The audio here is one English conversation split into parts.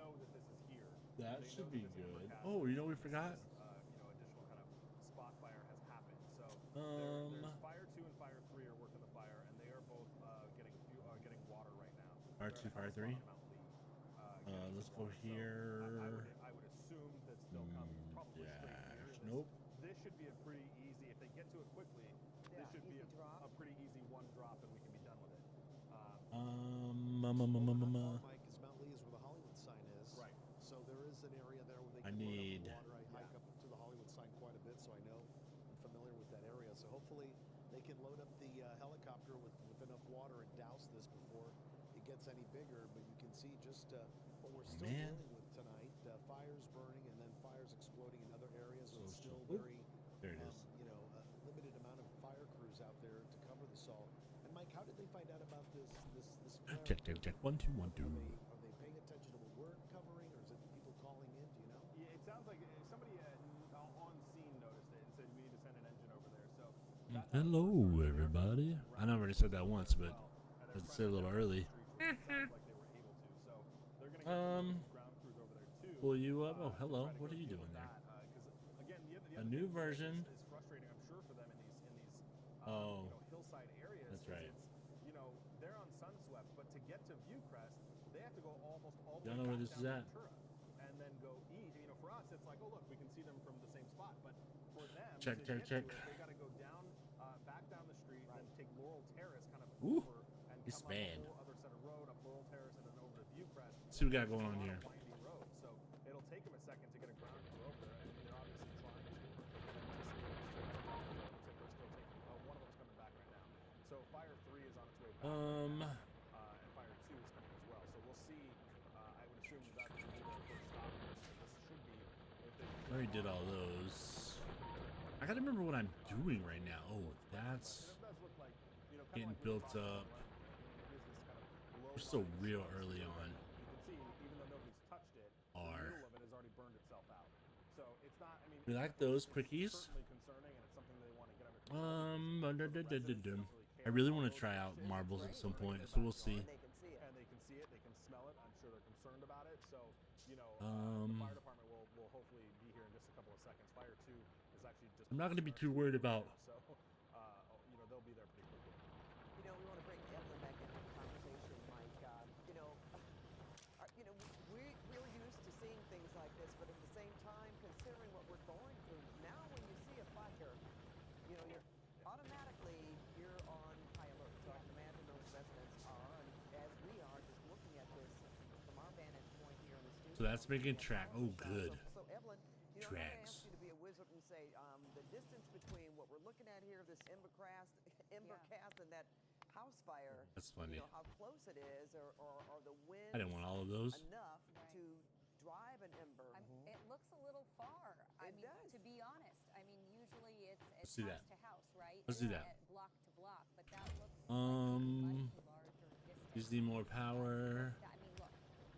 know that this is here. That They should know that be this ember good. cast Oh, you know we this, forgot. additional kind of spot fire has happened. So there's Um, fire 2 and fire 3 are working the fire, and they are both getting water right now. fire They're at two, a hell fire spot three. on Mount Lee, getting Let's some go water. So here. I would assume that they'll come probably straight here. Dash. Nope. This should be a pretty easy, if they get to it quickly, this should be a pretty easy one drop, and we can be done with it. Mike, is Mount Lee is where the Hollywood sign is. Right. So there is an area there where they I can load need. up water. I hike up to the Hollywood sign quite a bit, so I know I'm familiar with that area. So hopefully they can load up the helicopter with enough water and douse this before it gets any bigger. But you can see just what we're still dealing with tonight: fires burning and then fires exploding in other areas. So it's still very. There it is. You know, a limited amount of fire crews out there to cover this all. And Mike, how did they find out about this flare? Check. 1 2 1 2. Are they paying attention to what we're covering, or is it people calling in? Do you know? Yeah, it sounds like somebody on scene noticed it and said we need to send an engine over there. So hello, everybody. I know I already said that once, but I said it a little early. Pull you up. Oh, hello. What are you doing there? A new version. Is frustrating, I'm sure, for them in these hillside areas. That's right. They're on Sunswept, but to get to Viewcrest, they have to go almost all the way Don't know where this is at. And then go east. For us, it's like, oh look, we can see them from the same spot. But for them, check. they got to go down, back down the street, and take Laurel Terrace, kind of over, and come up the whole other set of road, up Laurel Terrace, and then over to Viewcrest. See what we got going on here. Road, so it'll take them a second to get a ground crew over there, and they're obviously trying to. One of them's coming back right now. So Fire 3 is on its way back. And Fire 2 is coming as well. So we'll see. I would assume that will be their first stop. This should be. I already did all those. I gotta remember what I'm doing right now. Oh, that's getting built up. We're still real early on. You can see, even though nobody's touched it, the middle of it has already burned itself out. So it's not. I mean, we like those quickies. Certainly concerning, and it's something they want to get under control. I really want to try out marbles at some point, so we'll see. And they can see it, they can smell it. I'm sure they're concerned about it. So, the fire department will hopefully be here in just a couple of seconds. Fire 2 is actually just. I'm not going to be too worried about. So, they'll be there pretty quickly. We want to bring Evelyn back into the conversation, Mike. We're used to seeing things like this, but at the same time, considering what we're going through, now when you see a fire, you're automatically on high alert. So I can imagine those residents are, and as we are, just looking at this from our vantage point here in the studio. So that's making track. Oh, good. So Evelyn, I'm going to ask you to be a wizard and say the distance between what we're looking at here, this ember cast, and that house fire. That's funny. How close it is, or the wind. I didn't want all of those. Enough to drive an ember. It looks a little far. Does. To be honest. I mean, usually it's Let's do house that. to house, right? Let's do that. Block to block, but that looks like a much larger distance. Just need more power. I mean, look,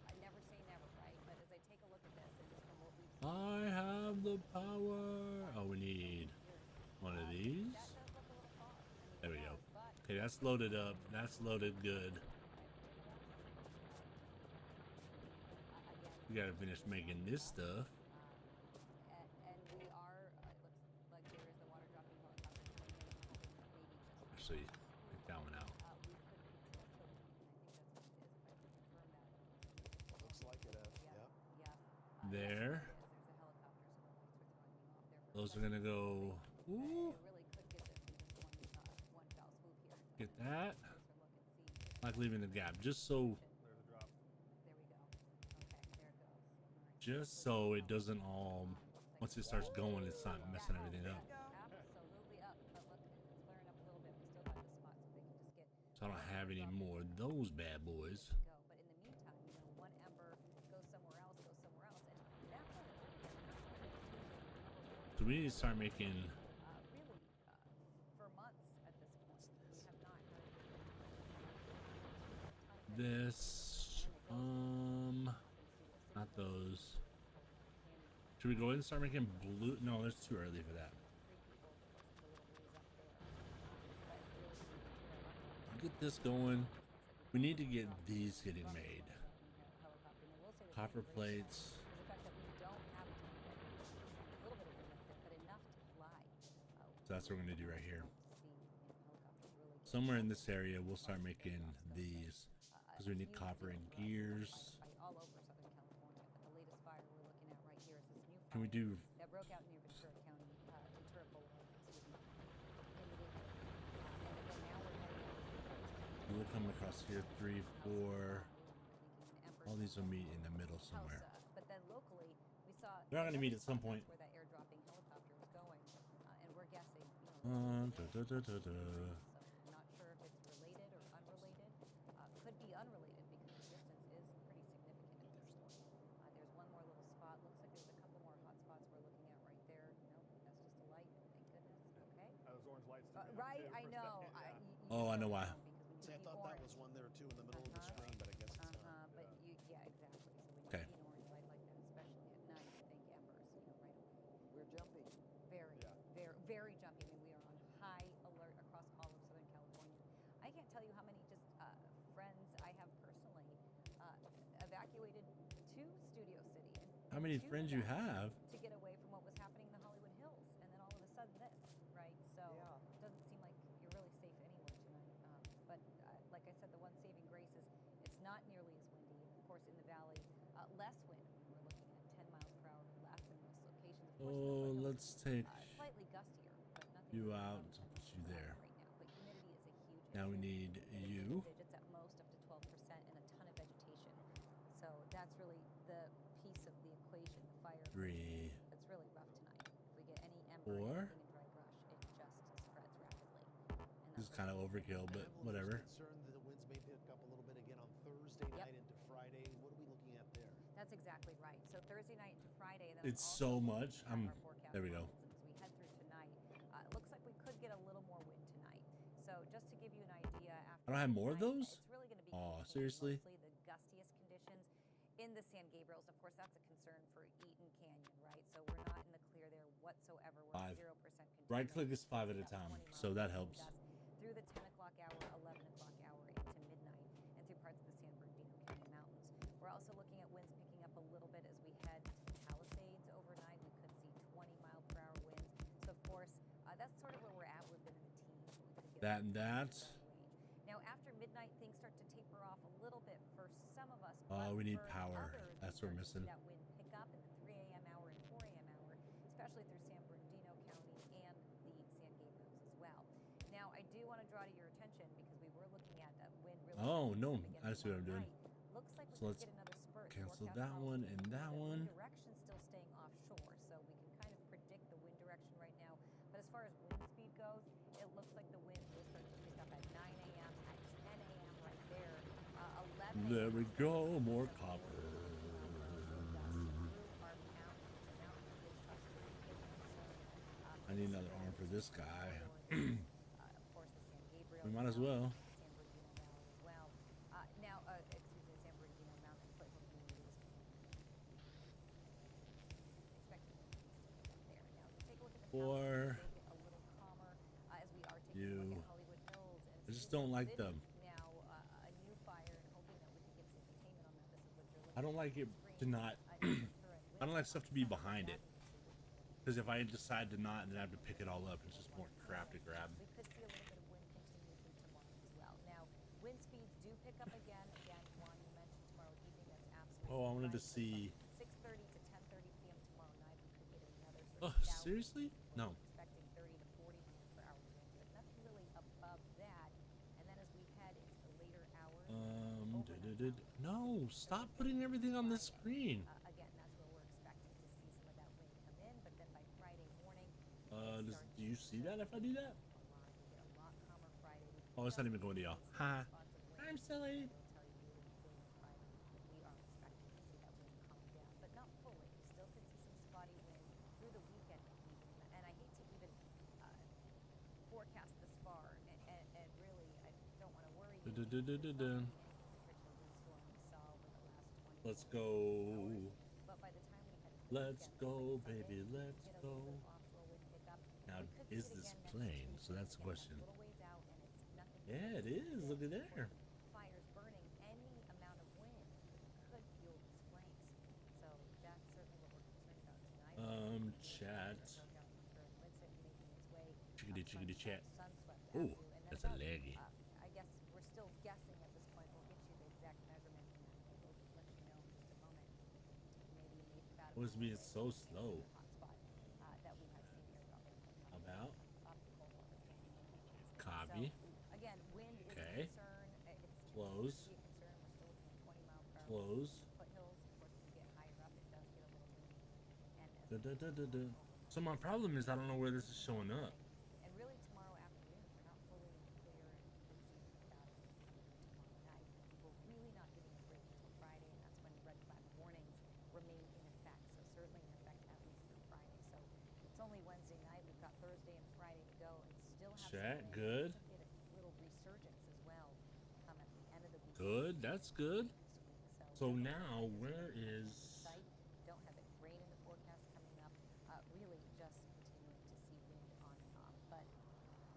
I never say never, right? But as I take a look at this, and just from what we've seen, I have the power. Oh, we need one of these. that does look a little far. There we go. Okay, that's loaded up. That's loaded good. We gotta finish making this stuff. And we are, it looks like there is the water dropping helicopter. Actually, pick that one out. Looks like it. There. Those are gonna go. Ooh. Get that. Like leaving the gap, just so. There's a drop. There we go. Okay, there it goes. Just so it doesn't all. Once it starts going, it's not messing everything up. Absolutely up. But look, it's flaring up a little bit. We still got the spot, so they can just get. So I don't have any more of those bad boys. Go. But in the meantime, one ember goes somewhere else, and that one. So we need to start making. Really, for months at this point, we have not heard. This. Not those. Should we go ahead and start making blue? No, it's too early for that. Get this going. We need to get these getting made. Copper plates. is the fact that we don't have a ton of wind. A little bit of wind up there, but enough to fly. So that's what we're gonna do right here. See, helicopters really get Somewhere in this area, we'll start making these because we need copper and gears. all over Southern California, but the latest fire we're looking at right here is this new fire Can we do? that broke out near Ventura County, Ventura Boulevard, excuse me, in the Woodhead. And again, now we're heading out. We'll come across here, 3, 4. All these will meet in the middle somewhere. But then locally, we saw They're not gonna meet at some point. where that airdropping helicopter was going, and we're guessing. Da. So not sure if it's related or unrelated. Could be unrelated because the distance is pretty significant at this point. There's one more little spot. Looks like there's a couple more hot spots we're looking at right there. Nope, that's just a light. Thank goodness. Okay. Those orange lights. Right, I know. Oh, I know why. See, I thought that was one there too in the middle of the screen, but I guess it's not. But yeah, exactly. So when Okay. you see an orange light like that, especially at night, think embers, right away. We're jumpy. Very jumpy. I mean, we are on high alert across all of Southern California. I can't tell you how many just friends I have personally evacuated to Studio City. How many to friends you Nevada have? to get away from what was happening in the Hollywood Hills, and then all of a sudden this, right? So Yeah. it doesn't seem like you're really safe anywhere tonight. But like I said, the one saving grace is it's not nearly as windy. Of course, in the valley, less wind. We're looking at 10 miles per hour less in most locations. Of course, in the Oh, foothills, let's take slightly gustier, but nothing you really out wrong and put you there. right now. But humidity is a huge Now we issue. need you. Digits at most, up to 12%, and a ton of vegetation. So that's really the piece of the equation, the fire 3. that's really rough tonight. If we get any ember, 4. anything in dry brush, it just spreads rapidly. And This is that's kind of really overkill, but Everyone's whatever. concerned that the winds may pick up a little bit again on Thursday night into Friday. What are we looking at there? That's exactly right. So Thursday night into Friday. And then It's also so much. looking at our forecast There we go. models, and as we head through tonight, it looks like we could get a little more wind tonight. So just to give you an idea, after I don't have more of midnight, those? It's really going to be Aw, contained seriously? mostly the gustiest conditions in the San Gabriels. Of course, that's a concern for Eaton Canyon, right? So we're not in the clear there whatsoever. We're 5. 0% containment. Right click is 5 at a About time, 20 so miles that per helps. gust through the 10 o'clock hour, 11 o'clock hour into midnight, and through parts of the San Bernardino County Mountains. We're also looking at winds picking up a little bit as we head to the Palisades overnight. We could see 20-mile-per-hour winds. So of course, that's sort of where we're at. We've been in the teens. We could get That and that. range. Now after midnight, things start to taper off a little bit for some of us. Oh, but we need for power. others, That's we what we're start to see missing. that wind pick up in the 3 a.m. hour and 4 a.m. hour, especially through San Bernardino County and the San Gabriels as well. Now, I do want to draw to your attention because we were looking at wind really. Oh, picking no, up again I see what I'm tomorrow doing. night. Looks like we So could let's get another spurt. cancel Forecast that models one do and indicate that the one. Wind direction still staying offshore, so we can kind of predict the wind direction right now. But as far as wind speed goes, it looks like the wind will start to pick up at 9 a.m., at 10 a.m. right there, 11 There we go, more So copper. through our mountains, I need another arm for this guy. of course, the San Gabriel. We might as well. San Bernardino Valley as well. Now, excuse me, San Bernardino Mountain Foothill Communities. Expecting winds to pick up there. Now, if you take a look at the Four. Palisades, they get a little calmer as we are taking a You. look at Hollywood Hills and I just Studio don't like City. them. Now, a new fire and hoping that we can get some containment on that. This is what you're looking I don't like it to not. I don't like stuff to be behind it. Because if I decide to not, then I have to pick it all up. It's just more crap to grab. We could see a little bit of wind continue through tomorrow as well. Now, wind speeds do pick up again. Again, Juan, you mentioned tomorrow evening. That's absolutely Oh, I wanted to right. see. 6:30 to 10:30 p.m. tomorrow night, we could get another Oh, sort of down. seriously? No. We're expecting 30 to 40 miles per hour winds, but nothing really above that. And then as we head into the later hours, No, stop putting everything on the screen. again, that's where we're expecting to see some of that wind come in. But then by Friday morning, Do you see that if I do that? we get a lot calmer Friday. We Oh, it's not even going to y'all. Ha. spots of wind. I'm silly. We'll tell you Friday, we are expecting to see that wind calm down, but not fully. We still could see some spotty wind through the weekend even. And I hate to even forecast this far, and really, I don't want to worry you. Du-du-du-du-du-du. Let's go. But by the time we head to the Let's weekend, go, like Sunday, baby. we Let's get a go. little bit of offshore wind pickup. Now, We could see is it this again next plane? week, So that's the again, question. a little ways out, and it's nothing Yeah, it is. Look at there. fires burning. Any amount of wind could fuel these flames. chickadee chat. sun swept Oh, Avenue, and then that's a about, laggy. I guess we're still guessing at this point. We'll get you the exact measurement, and then we'll let you know in just a moment. Maybe about a Was mile being away so is slow. another hot spot that we have seen here How about up the coastal So copy? again, wind is a Okay. concern. It's Close. to be a concern. We're still looking at 20 mile per hour Close. foothills. Of course, as you get higher up, it does get a little windy. And as Da, we da, da, get da, da. over So my problem is I don't know where this is showing up. and really tomorrow afternoon, we're not fully clear and seeing about it tomorrow night. We're really not getting a break until Friday, and that's when red flag warnings remain in effect. So certainly in effect at least through Friday. So it's only Wednesday night. We've got Thursday and Friday to go, and still have Chat, some wind. good. Could get a little resurgence as well at the end of the week. Good, that's good. Next week. So now where is... Site. Don't have it rain in the forecast coming up. Really just continuing to see wind on and off, but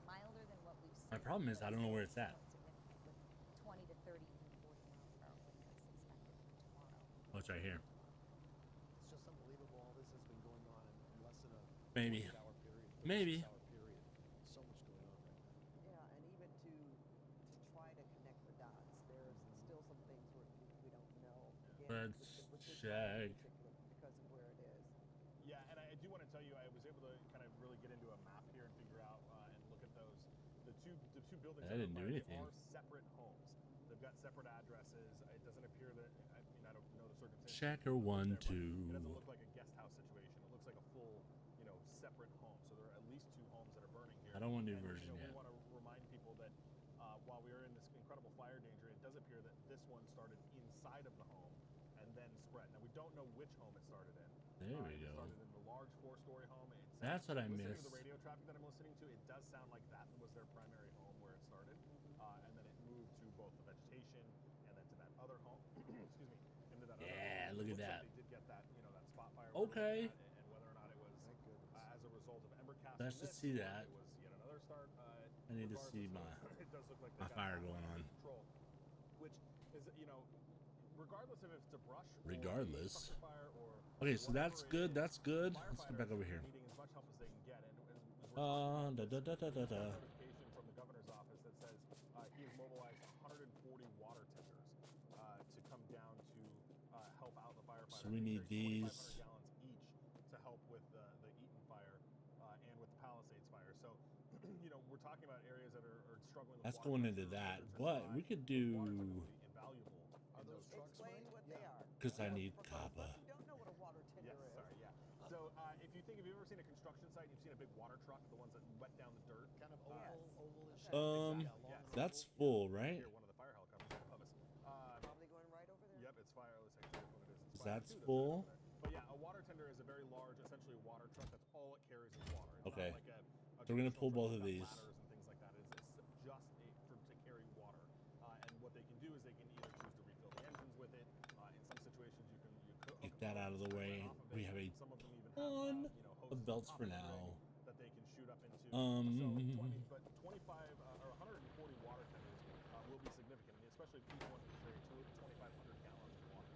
milder than what we've seen. My problem is I don't know where it's at. Significant with 20 to 30, even 40 mile per hour wind gusts expected for tomorrow. Oh, it's right here. It's just unbelievable. All this has been going on in less than a Maybe. 48-hour period. Maybe. 6-hour period. So much going on right now. Yeah, and even to try to connect the dots, there's still some things we don't know. Again, Let's with this check. in particular, because of where it is. Yeah, and I do want to tell you, I was able to kind of really get into a map here and figure out and look at those. The two buildings. I didn't do they anything. are separate homes. They've got separate addresses. It doesn't appear that. I mean, I don't know the circumstances. Checker 1, 2. It doesn't look like a guest house situation. It looks like a full, separate home. So there are at least 2 homes that are burning here. I don't want new And, version yet. We want to remind people that while we are in this incredible fire danger, it does appear that this one started inside of the home and then spread. Now we don't know which home it started in. There we It go. started in the large 4-story home. That's what I listening missed. to the radio traffic that I'm listening to, it does sound like that was their primary home where it started, and then it moved to both the vegetation and then to that other home. Excuse me, into that other Yeah, home. look at Looks that. Like they did get that, that spot fire. Okay. And whether or not it was Thank goodness. as a result of ember casting. Nice to see that. It was yet another start. I need to see It does look like my fire going on. Control, which is regardless of if it's a brush. Regardless. Or fire or Okay, so that's good. That's good. Let's go back over here. needing as much help as they can get, and Da da da da da da. notification from the governor's office that says he has mobilized 140 water tenders to come down to help out the firefighters. So we need these. 2,500 gallons each to help with the Eaton fire and with the Palisades fire. So, we're talking about areas that are struggling with That's water going pressure, into that, temperatures but are we high. could Water do tenders will be invaluable Are in those trucks, Explain Mike? what Yeah. they are. because I Yeah, need for copper. folks who don't know what a water tender Yes, is. sorry, yeah. So if you ever seen a construction site, you've seen a big water truck, the ones that wet down the dirt. Kind of Yes. ovalish. Okay. Yeah, long Yes. oval. That's full, right? Here, one of the fire helicopters above us. Probably going right over there. Yep, it's fire. Let's actually what it is. It's That's fire two full. over there. But yeah, a water tender is a very large, essentially a water truck. That's all it carries is water. It's Okay. not like a So we're gonna traditional pull both truck of with these. ladders and things like that. It's just to carry water. And what they can do is they can either choose to refill the engines with it. In some situations, you could Get that out of the way. We have a Some of them even ton have, of hoses belts on for top of the now. rig that they can shoot up into. Um, But 25 or 140 water tenders will be significant, especially if each one can carry 2,500 gallons of water.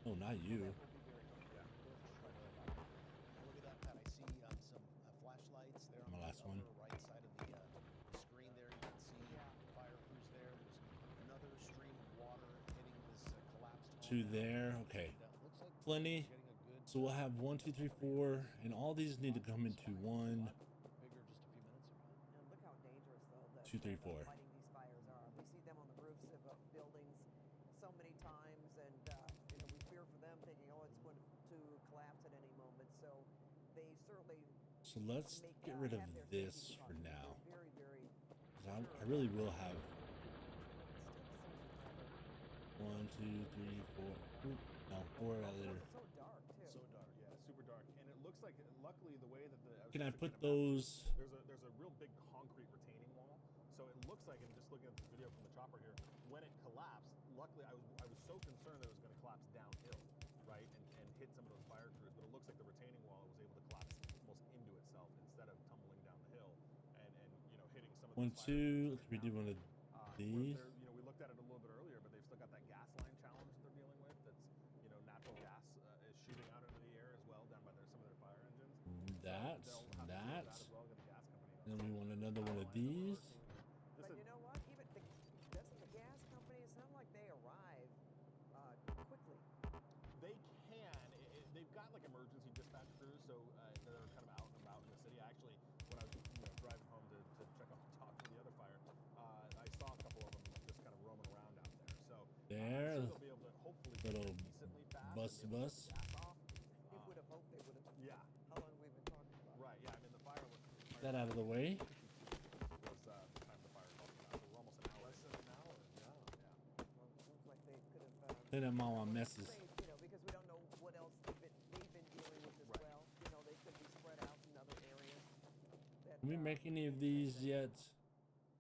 Oh, not you. That will be very good. Yeah. Look at that, Pat. I see some flashlights there on My the last one. upper right side of the screen there. You can see fire crews there. There's another stream of water hitting this collapsed To home. there. Okay. Looks like Plenty. getting a good So we'll have 1, 2, 3, 4, and all these need to come into one. bigger just a few minutes ago. And look how dangerous, though, that 2, 3, 4. fighting these fires are. We see them on the roofs of buildings so many times, and we fear for them, thinking, oh, it's going to collapse at any moment. So they certainly So let's get rid of have their this safety for precautions. now. They're very, very 'Cause I really will have still 1, 2, 3, 4. Ooh, no, 4 out later. It's so dark, too. So dark, yeah, super dark, and it looks like, luckily, the way that Can I put those? those? There's a real big concrete retaining wall, so it looks like, and just looking at the video from the chopper here, when it collapsed, luckily I was so concerned that it was going to collapse downhill, right, and hit some of those fire crews, but it looks like the retaining wall was able to collapse almost into itself instead of tumbling down the hill and hitting some of 1, those fire crews 2. that are We do down one of there. these. We looked at it a little bit earlier, but they've still got that gas line challenge that they're dealing with. That's natural gas is shooting out into the air as well down by some of their fire engines. That, So they'll have to deal with that. as well, get the gas company on Then we want another one of these. But you know what? Even doesn't the gas company? It's not like they arrive quickly. They can. They've got like emergency dispatch crews, so they're kind of out and about in the city. I actually, when I was driving home to check out the top of the other fire, I saw a couple of them just kind of roaming around out there. So There, I'm sure they'll be able to hopefully get little decently fast. bus and be able to bus. get gas off. You would have hoped they would have. Yeah. How long have we been talking about? Right. Yeah. I mean the fire was. That out of the way. Was the time the fire called out. So we're almost an hour. Less than an hour. Yeah. Well, it seems like they could have. Clean them all on messes. Because we don't know what else they've been dealing with as Right. well. They could be spread out in other areas. That, Can we make any of these yet?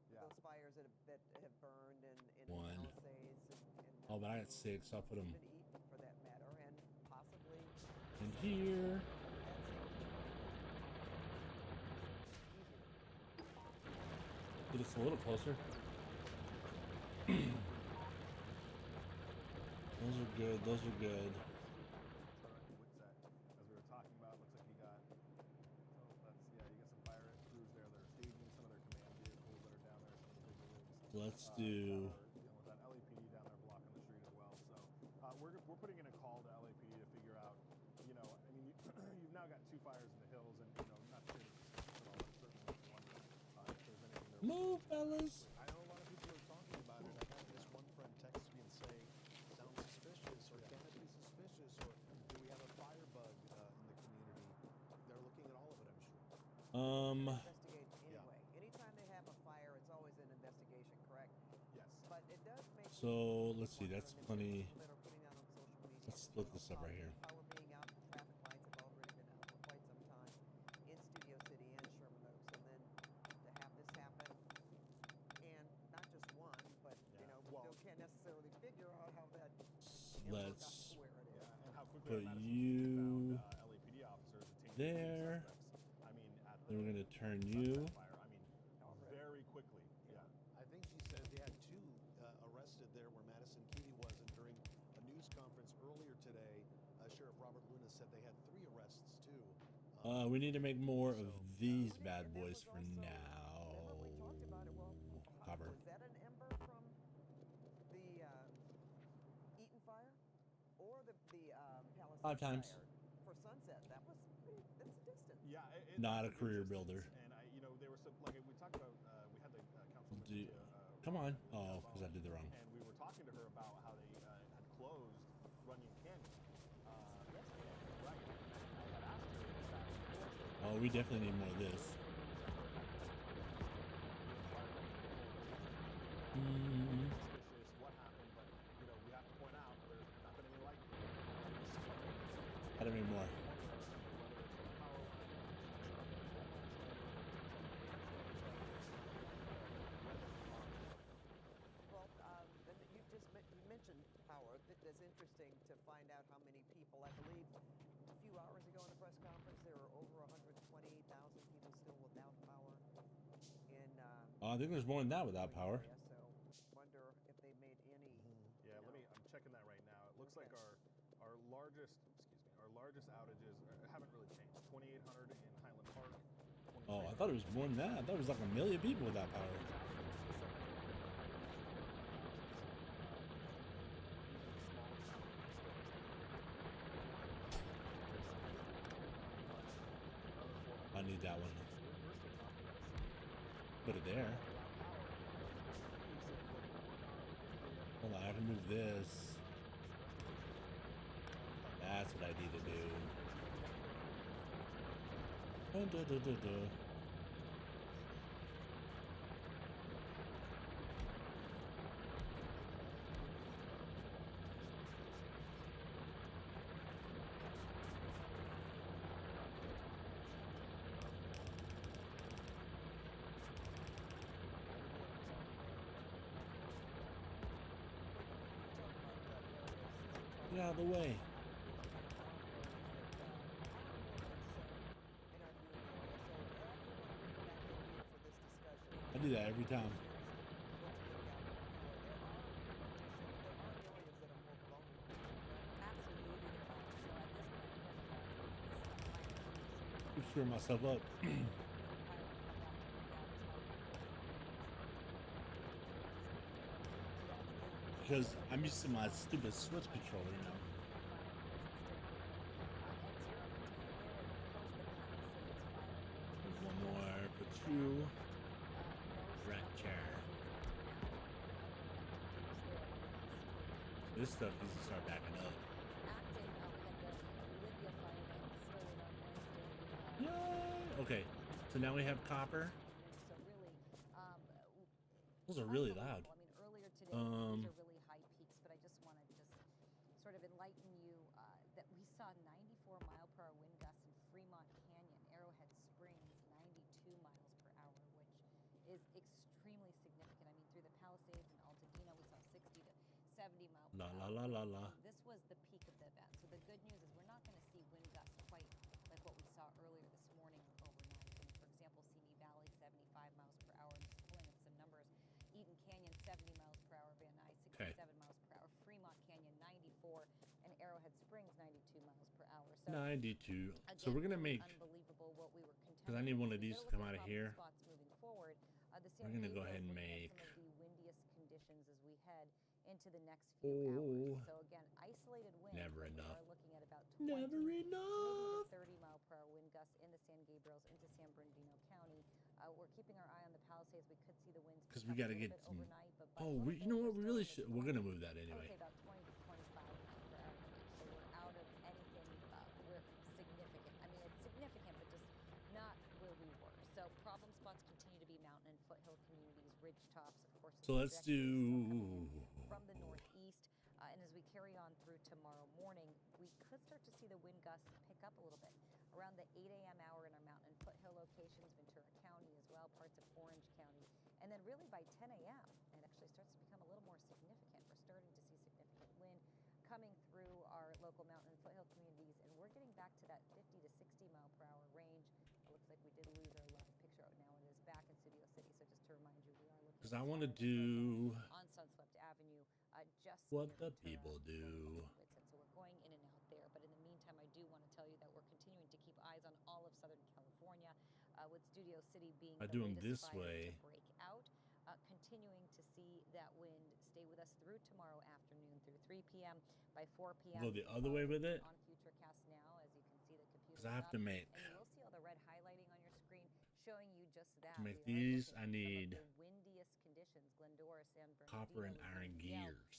Yeah. Those fires that have burned in One. Palisades and Oh, but I got 6. I'll put them even Eaton for that matter, and possibly in here. Get us a little closer. Those are good. Those are good. What's that? As we were talking about, looks like you got. Oh, that's you got some fire crews there that are staging some of their command vehicles that are down there. Some of the bigger rigs. Let's That do. are dealing with that LAPD down there blocking the street as well. So we're putting in a call to LAPD to figure out. I mean, you've now got 2 fires in the hills, and not sure at all, but certainly wonder if there's anything there. Move, fellas. I know a lot of people are talking about it. I had this one friend text me and say, sounds suspicious, or can it be suspicious, or do we have a fire bug in the community? They're looking at all of it, I'm sure. investigate anyway. Anytime they have a fire, it's always an investigation, correct? Yes. But it does make So let's see. That's plenty. people that are putting out on social media. Let's split this up right here. Power being out, traffic lights have already been out for quite some time in Studio City and Sherman Oaks, and then to have this happen, and not just one, but we still can't necessarily figure out how that Let's where it is. Yeah, and how quickly put Madison you found, LAPD officers detained there. suspects. I mean, at Then we're gonna turn Sunset you. Fire. I mean, very quickly. Yeah. I think she said they had 2 arrested there where Madison Keely was, and during a news conference earlier today, Sheriff Robert Luna said they had 3 arrests too. We need to make more of these And bad that boys was for also- now. Remember we talked about it. Well, Copper. was that an ember from the Eaton fire or the Palisades 5 times. fire for Sunset? That's a distance. Yeah. Not a it's career distance, builder. And there was some like we talked about. We had the councilman. Come on. Oh, because I did the wrong. And we were talking to her about how they had closed Runyon Canyon yesterday. Right. I had asked her if that was Oh, we definitely need more of this. suspicious, what happened, but we have to point out there's not been any light. Gotta be more. Well, and you mentioned power. It's interesting to find out how many people. I believe a few hours ago in a press conference, there were over 128,000 people still without power in. I think there's more than that without power. area, so wonder if they made any. Yeah, I'm checking that right now. It looks like our largest outages haven't really changed. 2,800 in Highland Park. Oh, I thought it was more than that. I thought it was like 1 million people without power. I need that one. Put it there. Hold on, I can move this. That's what I need to do. Dun, dun, dun, dun, dun. Get out of the way. I do that every time. Keep screwing myself up. because I'm used to my stupid Switch controller, you know. There's one more for you. Rat chair. This stuff needs to start backing up. Yay! Okay, so now we have copper. Those are really loud. I mean, earlier today, these are really high peaks, but I just want to sort of enlighten you that we saw 94-mile-per-hour wind gusts in Fremont Canyon, Arrowhead Springs, 92 miles per hour, which is extremely significant. I mean, through the Palisades and Altadena, we saw 60 to 70 mile per La hour. la la la la. This was the peak of the event. So the good news is we're not going to see wind gusts quite like what we saw earlier this morning or overnight. I mean, for example, Simi Valley, 75 miles per hour. I'm just pulling up some numbers. Eaton Canyon, 70 miles per hour. Van Nuys, 67 miles per hour. Fremont Canyon, 94. And Arrowhead Springs, 92 miles per hour. So 92. again, So we're gonna really make, unbelievable what we were because I need one of these to come out of here. spots moving forward. The We're gonna go Gabriel's ahead and looking at make. some of the windiest conditions as we head into the next few hours. So again, isolated winds. Never but enough. We are looking at about 20 Never to maybe enough. even 30 mile per hour wind gusts in the San Gabriels into San Bernardino County. We're keeping our eye on the Palisades. We could see the winds Because pick we up got to a get little bit some. overnight, but by Oh, you know what? We really should. We're gonna move that I would anyway. say about 20 to 25 miles per hour range. So we're out of anything where significant. I mean, it's significant, but just not where we were. So problem spots continue to be mountain and foothill communities, ridge tops, of course. So let's do From the northeast. And as we carry on through tomorrow morning, we could start to see the wind gusts pick up a little bit around the 8 a.m. hour in our mountain and foothill locations, Ventura County as well, parts of Orange County. And then really by 10 a.m., it actually starts to become a little more significant. We're starting to see significant wind coming through our local mountain and foothill communities, and we're getting back to that 50 to 60 mile per hour range. It looks like we did lose our live picture. Now it is back in Studio City. So just to remind you, we are looking because I want to do on Sunswept Avenue, just what near the Ventura, people do. So we're going in and out there. But in the meantime, I do want to tell you that we're continuing to keep eyes on all of Southern California, with Studio City being I the do 'em latest this fire way. to break out. Continuing to see that wind stay with us through tomorrow afternoon through 3 p.m. By 4 p.m. Go the other way with it. On Futurecast now, as you can see, the computer. Because I have to make. And you will see all the red highlighting on your screen showing you just that. To make We are these, looking I at need some of the windiest conditions, Glendora, San Bernardino, copper and iron Luzerne, gears.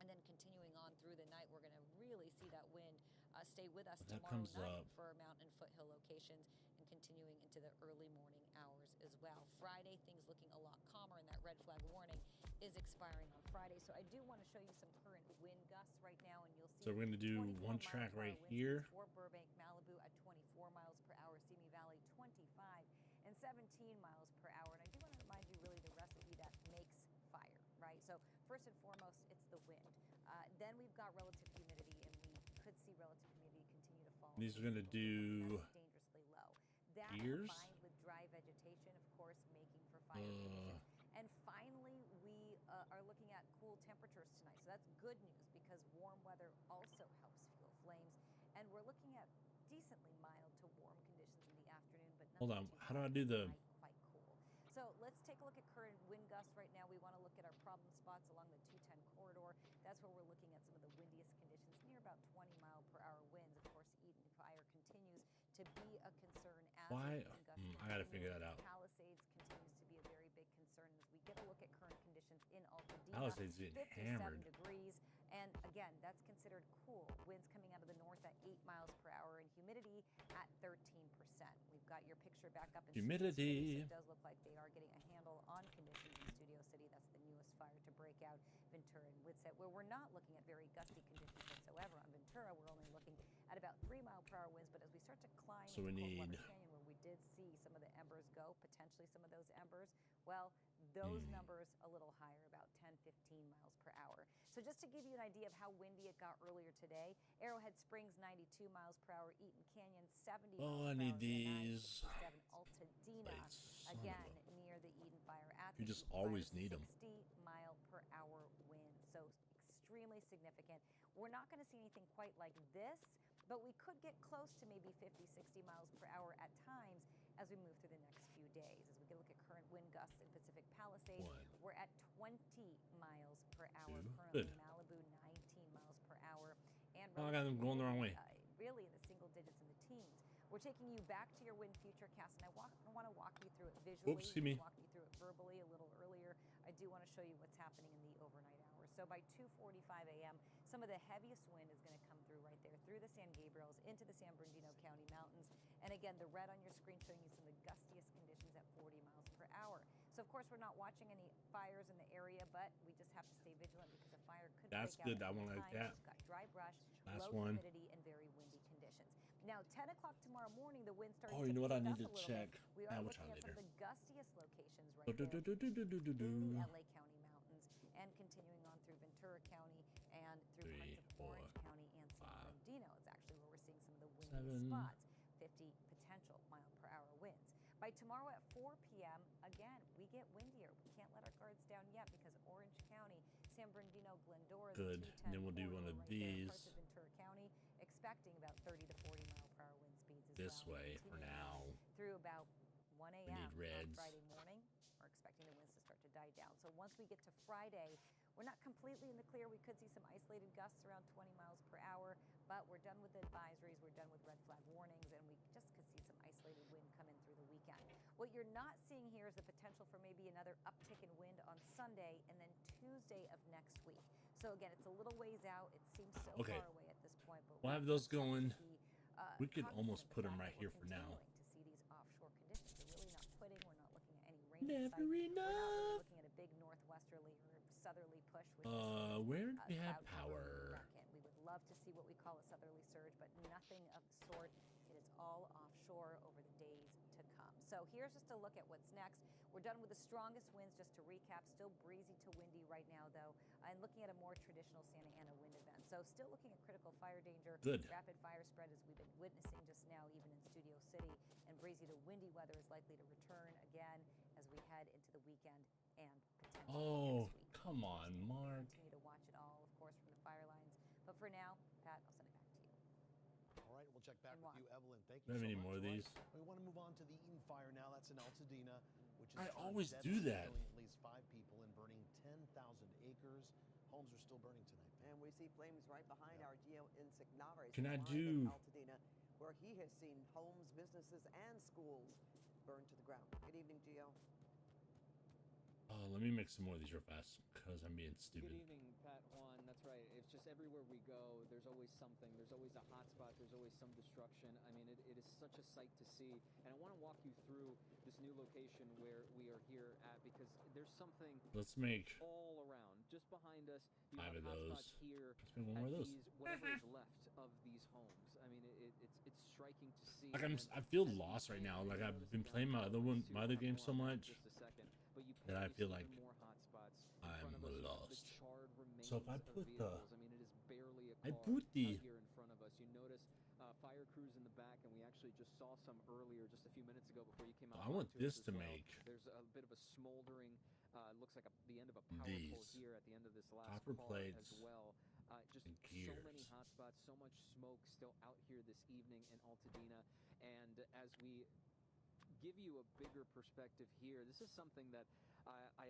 and then continuing on through the night, we're going to really see that wind stay with us That tomorrow comes night up. for our mountain and foothill locations, and continuing into the early morning hours as well. Friday, things looking a lot calmer, and that red flag warning is expiring on Friday. So I do want to show you some current wind gusts right now, and you'll see. So we're going to do 24 one mile track per hour right wind here. speeds for Burbank, Malibu at 24 miles per hour, Simi Valley 25 and 17 miles per hour. And I do want to remind you really the recipe that makes fire, right? So first and foremost, it's the wind. Then we've got relative humidity, and we could see relative humidity continue to fall. These are going to do dangerously low. That gears. combined with dry vegetation, of course, making for fire conditions. And finally, we are looking at cool temperatures tonight. So that's good news because warm weather also helps fuel flames. And we're looking at decently mild to warm conditions in the afternoon, but Hold on. How do I do the? Quite cool. So let's take a look at current wind gusts right now. We want to look at our problem spots along the 210 corridor. That's where we're looking at some of the windiest conditions near about 20 mile per hour winds. Of course, Eaton fire continues to be a concern as Why? wind gusts I got to continue. figure that out. Palisades continues to be a very big concern as we get a look at current conditions in Altadena. Palisades getting 57 hammered. degrees. And again, that's considered cool. Winds coming out of the north at 8 miles per hour and humidity at 13%. We've got your picture back up in Studio City, so it does look like they are getting a handle on conditions in Studio City. That's the newest fire to break out, Ventura and Whitsett, where we're not looking at very gusty conditions whatsoever. On Ventura, we're only looking at about 3 mile per hour winds, but as we start to climb So we into need Coldwater Canyon, where we did see some of the embers go, potentially some of those embers, well, those numbers a little higher, about 10, 15 miles per hour. So just to give you an idea of how windy it got earlier today, Arrowhead Springs 92 miles per hour, Eaton Canyon 70 miles per hour. Oh, I need these. 57 Altadena, again near the Eden fire at You the just Eden always fire, need them. 60 mile per hour winds, so extremely significant. We're not going to see anything quite like this, but we could get close to maybe 50, 60 miles per hour at times as we move through the next few days. As we can look at current wind gusts in Pacific Palisades, we're at 20 miles per hour Ooh, currently. good. Malibu, 19 miles per hour. And Oh, I got them going the wrong way. really in the single digits in the teens. We're taking you back to your wind futurecast, and I want to walk you through it visually. Oops, see me. Walk you through it verbally a little earlier. I do want to show you what's happening in the overnight hours. So by 2:45 a.m., some of the heaviest wind is going to come through right there, through the San Gabriels, into the San Bernardino County mountains. And again, the red on your screen showing you some of the gustiest conditions at 40 miles per hour. So of course, we're not watching any fires in the area, but we just have to stay vigilant because a fire could That's break good. out I at want any like time. that. We've got dry brush, Last low one. humidity, and very windy conditions. Now, 10 o'clock tomorrow morning, the wind starts Oh, to you know what? I pick need up to a little check. bit. We Nah, are we'll try looking at some later. of the gustiest locations right there in the LA County mountains and continuing on through Ventura County and through parts of 3, 4, Orange County and San 5, Bernardino. It's actually where we're seeing some of the windiest 7. spots, 50 potential mile per hour winds. By tomorrow at 4 p.m., again, we get windier. We can't let our guards down yet because Orange County, San Bernardino, Glendora, Good. the 210 And then we'll do one corridor of right there, these parts of Ventura County, expecting about 30 to 40 mile per hour wind speeds as this well. way for Continuing on now. through about 1 We a.m. need on reds. Friday morning. We're expecting the winds to start to die down. So once we get to Friday, we're not completely in the clear. We could see some isolated gusts around 20 miles per hour, but we're done with advisories. We're done with red flag warnings, and we just could see some isolated wind come in through the weekend. What you're not seeing here is the potential for maybe another uptick in wind on Sunday and then Tuesday of next week. So again, it's a little ways out. It seems so Okay. far away at this point, but We'll have we those just have to going. be, We could cognizant almost of the put 'em fact right that here we're for now. continuing to see these offshore conditions. We're really not quitting. We're not looking at any rain in Never sight. We're not really enough. looking at a big northwesterly or southerly push with Where do we have cloud cover when we power? wreck in. We would love to see what we call a southerly surge, but nothing of the sort. It is all offshore over the days to come. So here's just a look at what's next. We're done with the strongest winds, just to recap. Still breezy to windy right now, though, and looking at a more traditional Santa Ana wind event. So still looking at critical fire danger. Good. Rapid fire spread as we've been witnessing just now, even in Studio City. And breezy to windy weather is likely to return again as we head into the weekend and potentially Oh, next week. come on, Mark. Continue to watch it all, of course, from the fire lines. But for now, Pat, I'll send it back to you. All right, we'll check back And with Juan. you, Evelyn. Thank Do you I have so any much. more of All right, these? We want to move on to the Eaton fire now. That's in Altadena, which is I turned always deadly, do that. killing at least 5 people and burning 10,000 acres. Homes are still burning tonight. And we see flames right behind Yep. our Gio Insignares. Can I live do- in Altadena, where he has seen homes, businesses, and schools burned to the ground. Good evening, Gio. Let me make some more of these real fast because I'm being stupid. Good evening, Pat, Juan. That's right. It's just everywhere we go, there's always something. There's always a hot spot. There's always some destruction. I mean, it is such a sight to see. And I want to walk you through this new location where we are here at because there's something Let's make all around. Just behind us, you 5 have of hotspots those. here Let's make one more at of those. these, whatever is left of these homes. I mean, it's striking to see. Like And I feel as we lost right pan, now. you'll Like I've notice been down playing my below, other and one, Sue my will other have game more so on that in much just a second. But you that pan, I you feel see like even more hotspots. In I'm front of us, you have lost. the charred remains So if I of put the- vehicles. I mean, it is barely a I car put the- out here in front of us. You notice fire crews in the back, and we actually just saw some earlier, just a few minutes ago before you came out. I want to us this as to well. make There's a bit of a smoldering. Looks like the end of a power pole these here at the end of this last copper car plates as well. Just and so many gears. hotspots, so much smoke still out here this evening in Altadena. And as we give you a bigger perspective here, this is something that I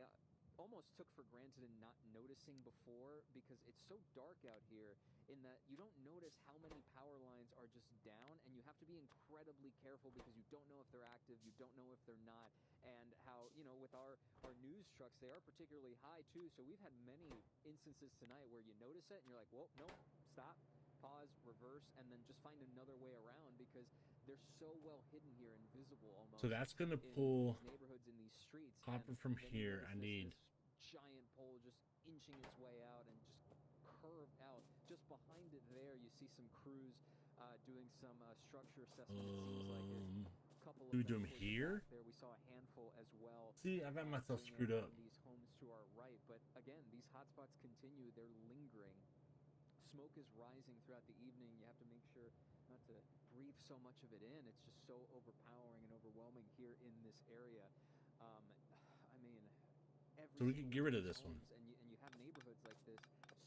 almost took for granted and not noticing before because it's so dark out here in that you don't notice how many power lines are just down, and you have to be incredibly careful because you don't know if they're active, you don't know if they're not, and how, with our news trucks, they are particularly high too, so we've had many instances tonight where you notice it and you're like, whoa, nope, stop, pause, reverse, and then just find another way around because they're so well hidden here, invisible almost. So that's gonna in pull these neighborhoods, in these streets. copper And from then you here. notice I need this giant pole just inching its way out and just curved out. Just behind it there, you see some crews doing some structure assessment. It seems like a couple of do we do them them towards the here? back there. We saw a handful as well. See, I got myself doing it screwed up. on these homes to our right. But again, these hotspots continue. They're lingering. Smoke is rising throughout the evening. You have to make sure not to breathe so much of it in. It's just so overpowering and overwhelming here in this area. I mean, every So we can single get rid of these this one. homes, and you have neighborhoods like this,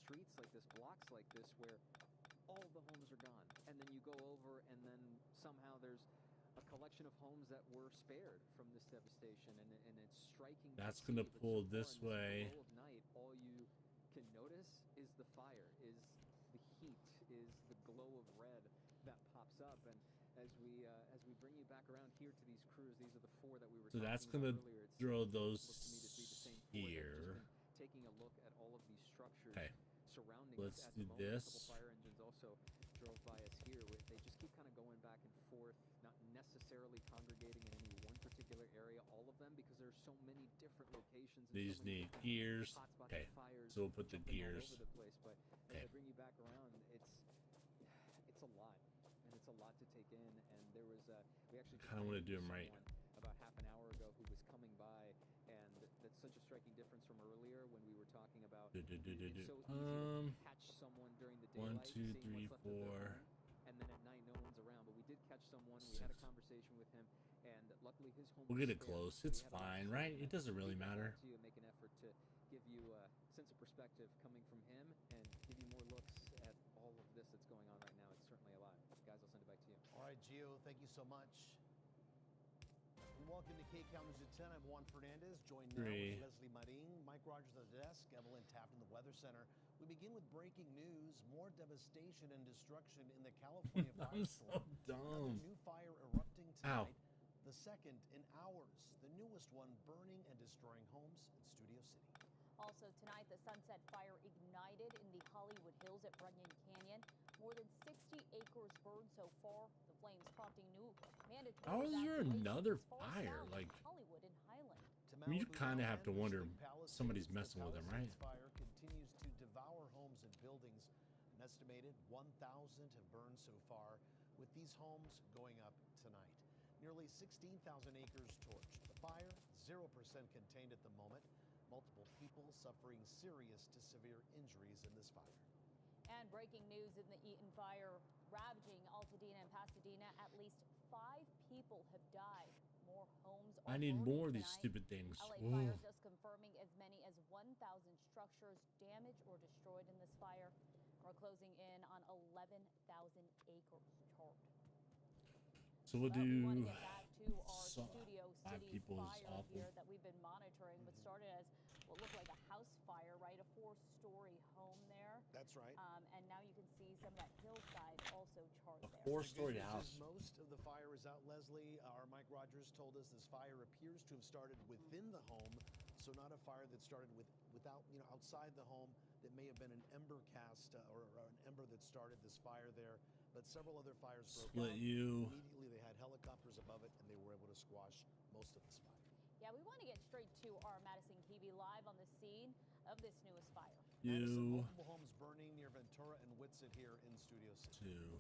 streets like this, blocks like this, where all the homes are gone. And then you go over, and then somehow there's a collection of homes that were spared from this devastation, and it's striking. That's to gonna see, but pull so far this in way. glow of night, all you can notice is the fire, is the heat, is the glow of red that pops up. And as we bring you back around here to these crews, these are the 4 that we were So talking that's about gonna earlier. throw Looks those to me to be the same 4 that have just here. been taking a look at all of these structures Okay. surrounding Let's us at do the moment. A couple this. fire engines also drove by us here. They just keep kind of going back and forth, not necessarily congregating in any one particular area, all of them, because there's so many different locations and These so many need different gears. hotspots Okay. of fires So we'll put the jumping all gears. over the place. But as Okay. I bring you back around, it's a lot, and it's a lot to take in. And there was we actually just Kinda wanna ran do into 'em right. someone about half an hour ago who was coming by, and that's such a striking difference from earlier when we were talking about it's so easy to catch someone during the 1, daylight, 2, seeing 3, what's left of their 4. home, and then at night no one's around. But we did catch someone. We had a 6. conversation with him, and luckily his home We'll was get it spared, close. so we It's had a lot of fine, time right? to It doesn't really get back matter. to you and make an effort to give you a sense of perspective coming from him and give you more looks at all of this that's going on right now. It's certainly a lot. Guys, I'll send it back to you. All right, Gio, thank you so much. And welcome to KCAL News at 10. I'm Juan Fernandez, joined now 3. with Leslie Marin, Mike Rogers at the desk, Evelyn Taft in the Weather Center. We begin with breaking news: more devastation and destruction in the California I'm so firestorm. Another dumb. new fire erupting Ow. tonight. The second in hours. The newest one burning and destroying homes in Studio City. Also tonight, the Sunset Fire ignited in the Hollywood Hills at Runyon Canyon. More than 60 acres burned so far. The flames prompting new mandatory How is there evacuations another as far fire? south as Like, Hollywood and Highland. To I mean, you Malibu kind of now have to and wonder Mystic Palisades. somebody's The messing with them, right? Palisades fire continues to devour homes and buildings. An estimated 1,000 have burned so far, with these homes going up tonight. Nearly 16,000 acres torched. The fire, 0% contained at the moment. Multiple people suffering serious to severe injuries in this fire. And breaking news in the Eaton fire ravaging Altadena and Pasadena. At least 5 people have died. More homes are I need burning more of these tonight. stupid things. LA Whoa. Fire just confirming as many as 1,000 structures damaged or destroyed in this fire. We're closing in on 11,000 acres charred. So we'll But we want to do get back to our Studio 5 City people is fire awful. here that we've been monitoring, but started as what looked like a house fire, right? A 4-story home there. That's right. And now you can see some of that hillside also charred A there. 4-story The good news house. is most of the fire is out. Leslie, our Mike Rogers told us this fire appears to have started within the home, so not a fire that started without, outside the home. That may have been an ember cast or an ember that started this fire there. But several other fires broke Split out. you. Immediately, they had helicopters above it, and they were able to squash most of this fire. Yeah, we want to get straight to our Madison TV live on the scene of this newest fire. Madison, You. multiple homes burning near Ventura and Whitsett here in Studio City. 2,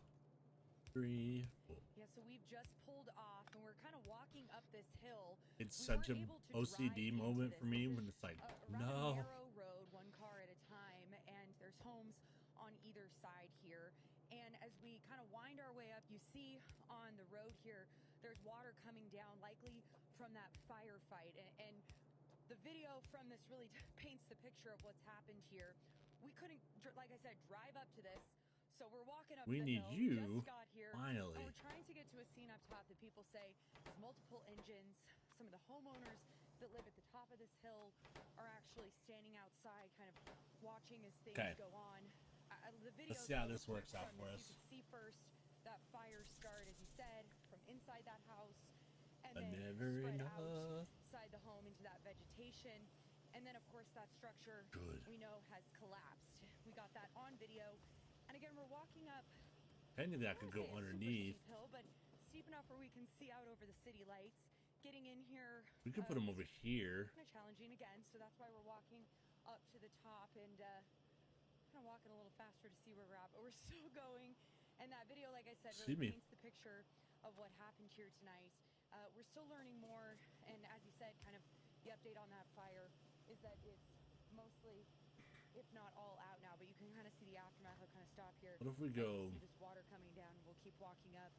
3, 4. Yeah, so we've just pulled off, and we're kind of walking up this hill. It's We such weren't an able to OCD drive into moment this. for me This when is it's like, a rather no. narrow road, one car at a time, and there's homes on either side here. And as we kind of wind our way up, you see on the road here, there's water coming down, likely from that firefight. And the video from this really paints the picture of what's happened here. We couldn't, like I said, drive up to this. So we're walking up We the need hill. you, Just got here. finally. And we're trying to get to a scene up top that people say has multiple engines. Some of the homeowners that live at the top of this hill are actually standing outside, kind of watching as things Okay. go on. The video Let's see how this works out for us. You can see first that fire start, as you said, from inside that house, and But then never spread enough. outside the home into that vegetation. And then, of course, that structure Good. we know has collapsed. We got that on video. And again, we're walking up. Technically, I I could wanna go say a super underneath. steep hill, but steep enough where we can see out over the city lights. Getting in here. We could put them over here. Kind of challenging again, so that's why we're walking up to the top and kind of walking a little faster to see where we're at. But we're still going. And that video, like I said, See really me. paints the picture of what happened here tonight. We're still learning more, and as you said, kind of the update on that fire is that it's mostly, if not all out now, but you can kind of see the aftermath. I'll kind of stop here. What if we And you go- see this water coming down. We'll keep walking up,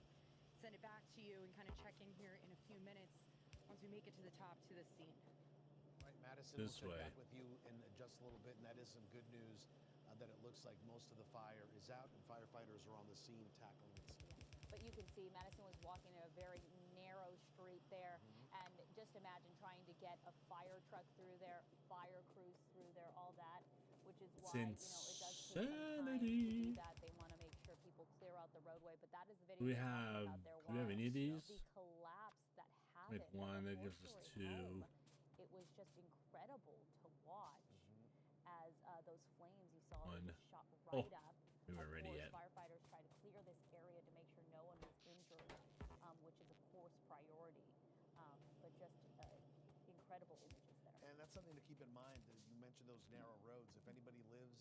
send it back to you, and kind of check in here in a few minutes once we make it to the top to the scene. Right, Madison, This we'll check way. back with you in just a little bit, and that is some good news that it looks like most of the fire is out and firefighters are on the scene tackling it. But you can see Madison was walking in a very narrow operate there. And just imagine trying to get a fire truck through there, fire crews through there, all that, which is why, you know, it does take some time to do that. They want to make sure people clear out the roadway, but that is the video Do we they're talking have, about there. do we have any of these? The collapse that happened. Make one, that gives us two. It was just incredible to watch as those flames you saw One. just shot right up. We weren't ready yet. Firefighters tried to clear this area to make sure no one was injured, which is of course priority. But just incredible images there. And that's something to keep in mind. That you mentioned those narrow roads. If anybody lives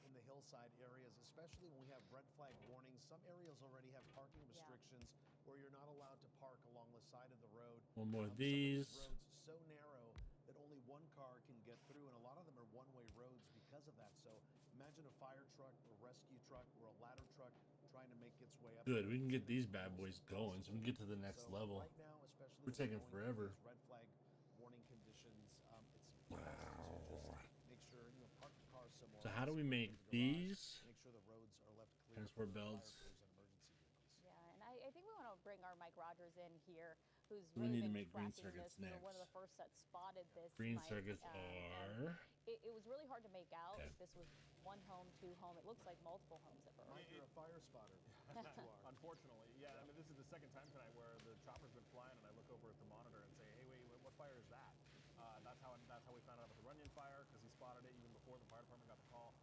in the hillside areas, especially when we have red flag warnings, some areas already have parking restrictions where you're not allowed to park along the side of the road. One more of Some these. roads so narrow that only one car can get through, and a lot of them are one-way roads because of that. So imagine a fire truck, a rescue truck, or a ladder truck trying to make its way up. Good, we can get these bad boys going so we can get to the next level. Right now, especially We're taking going through forever. these red flag warning conditions, it's Wow. best to just make sure park the car somewhere. So how do we make these? Make sure the roads are left clear. Transport for fire belts. crews and emergency vehicles. Yeah, and I think we want to bring our Mike Rogers in here, who's We really need to been make green tracking circuits this. We were one of next. the first that spotted this. Green Mike, circuits and are... It was really hard to make out Okay. if this was one home, two home. It looks like multiple homes that burned. Mike, you're a fire spotter. Unfortunately, yeah. I mean, this is the second time tonight where the chopper's been flying, and I look over at the monitor and say, "Hey, wait, what fire is that?" That's how we found out about the Runyon fire, because he spotted it even before the fire department got the call,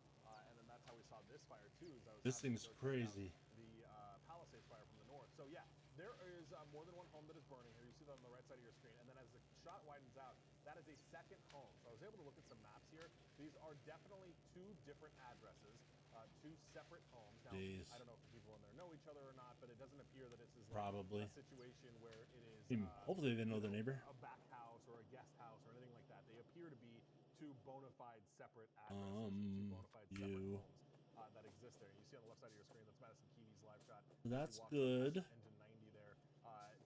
and then that's how we saw this fire too. As I was This having to thing's go check out crazy. The Palisades fire from the north. So yeah, there is more than one home that is burning here. You see that on the right side of your screen, and then as the shot widens out, that is a second home. So I was able to look at some maps here. These are definitely two different addresses, two separate homes. Now, Jeez. I don't know if the people in there know each other or not, but it doesn't appear that this is Probably. a situation where it is Hopefully they know their neighbor. a back house or a guest house or anything like that. They appear to be two bona fide separate addresses, two bona fide separate homes that exist there. You see on the left side of your screen, that's Madison Keevy's live shot. That's She walked good. Engine 90 there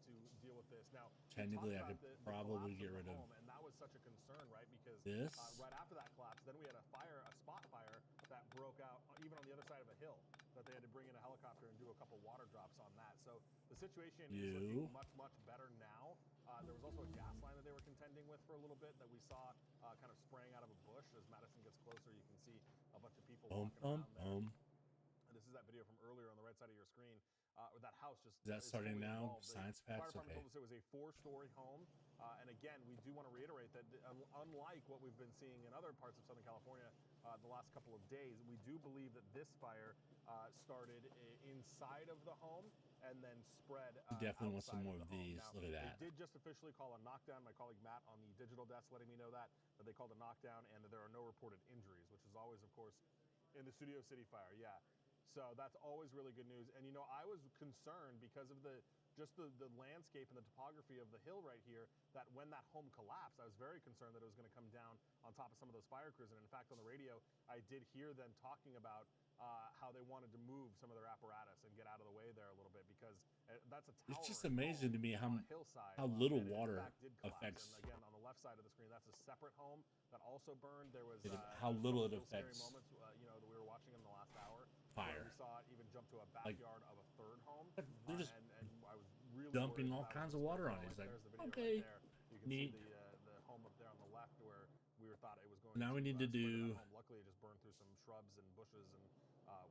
to deal with this. Now, Technically, I we could talked about the probably collapse get rid the of home, and that was such a concern, right? Because this. right after that collapse, then we had a spot fire that broke out even on the other side of a hill that they had to bring in a helicopter and do a couple water drops on that. So the situation is looking much, much better now. There was also a gas line that they were contending with for a little bit that we saw kind of spraying out of a bush. As Madison gets closer, you can see a bunch of people walking around there. And this is that video from earlier on the right side of your screen. Or that house just Is that starting totally now? involved. Science The packs? fire department Okay. told us it was a 4-story home. And again, we do want to reiterate that unlike what we've been seeing in other parts of Southern California the last couple of days, we do believe that this fire started inside of the home and then spread Definitely want some outside more of of the home. these. Now, Look at that. They did just officially call a knockdown. My colleague Matt on the digital desk letting me know that they called a knockdown and that there are no reported injuries, which is always, of course, in the Studio City fire. Yeah. So that's always really good news. And, I was concerned because of the landscape and the topography of the hill right here, that when that home collapsed, I was very concerned that it was going to come down on top of some of those fire crews. And in fact, on the radio, I did hear them talking about how they wanted to move some of their apparatus and get out of the way there a little bit, because that's a tower. It's just amazing to me how little water affects. And again, on the left side of the screen, that's a separate home that also burned. There was how little it scary affects moments, that we were watching in the last hour. fire. We saw it even jump to a backyard of a third home. They're just and I was really dumping worried all about kinds it. of water There's on it. It's like, the video okay, right there. You can neat. see the home up there on the left where we thought it was going Now to we need to spread do- that home. Luckily, it just burned through some shrubs and bushes and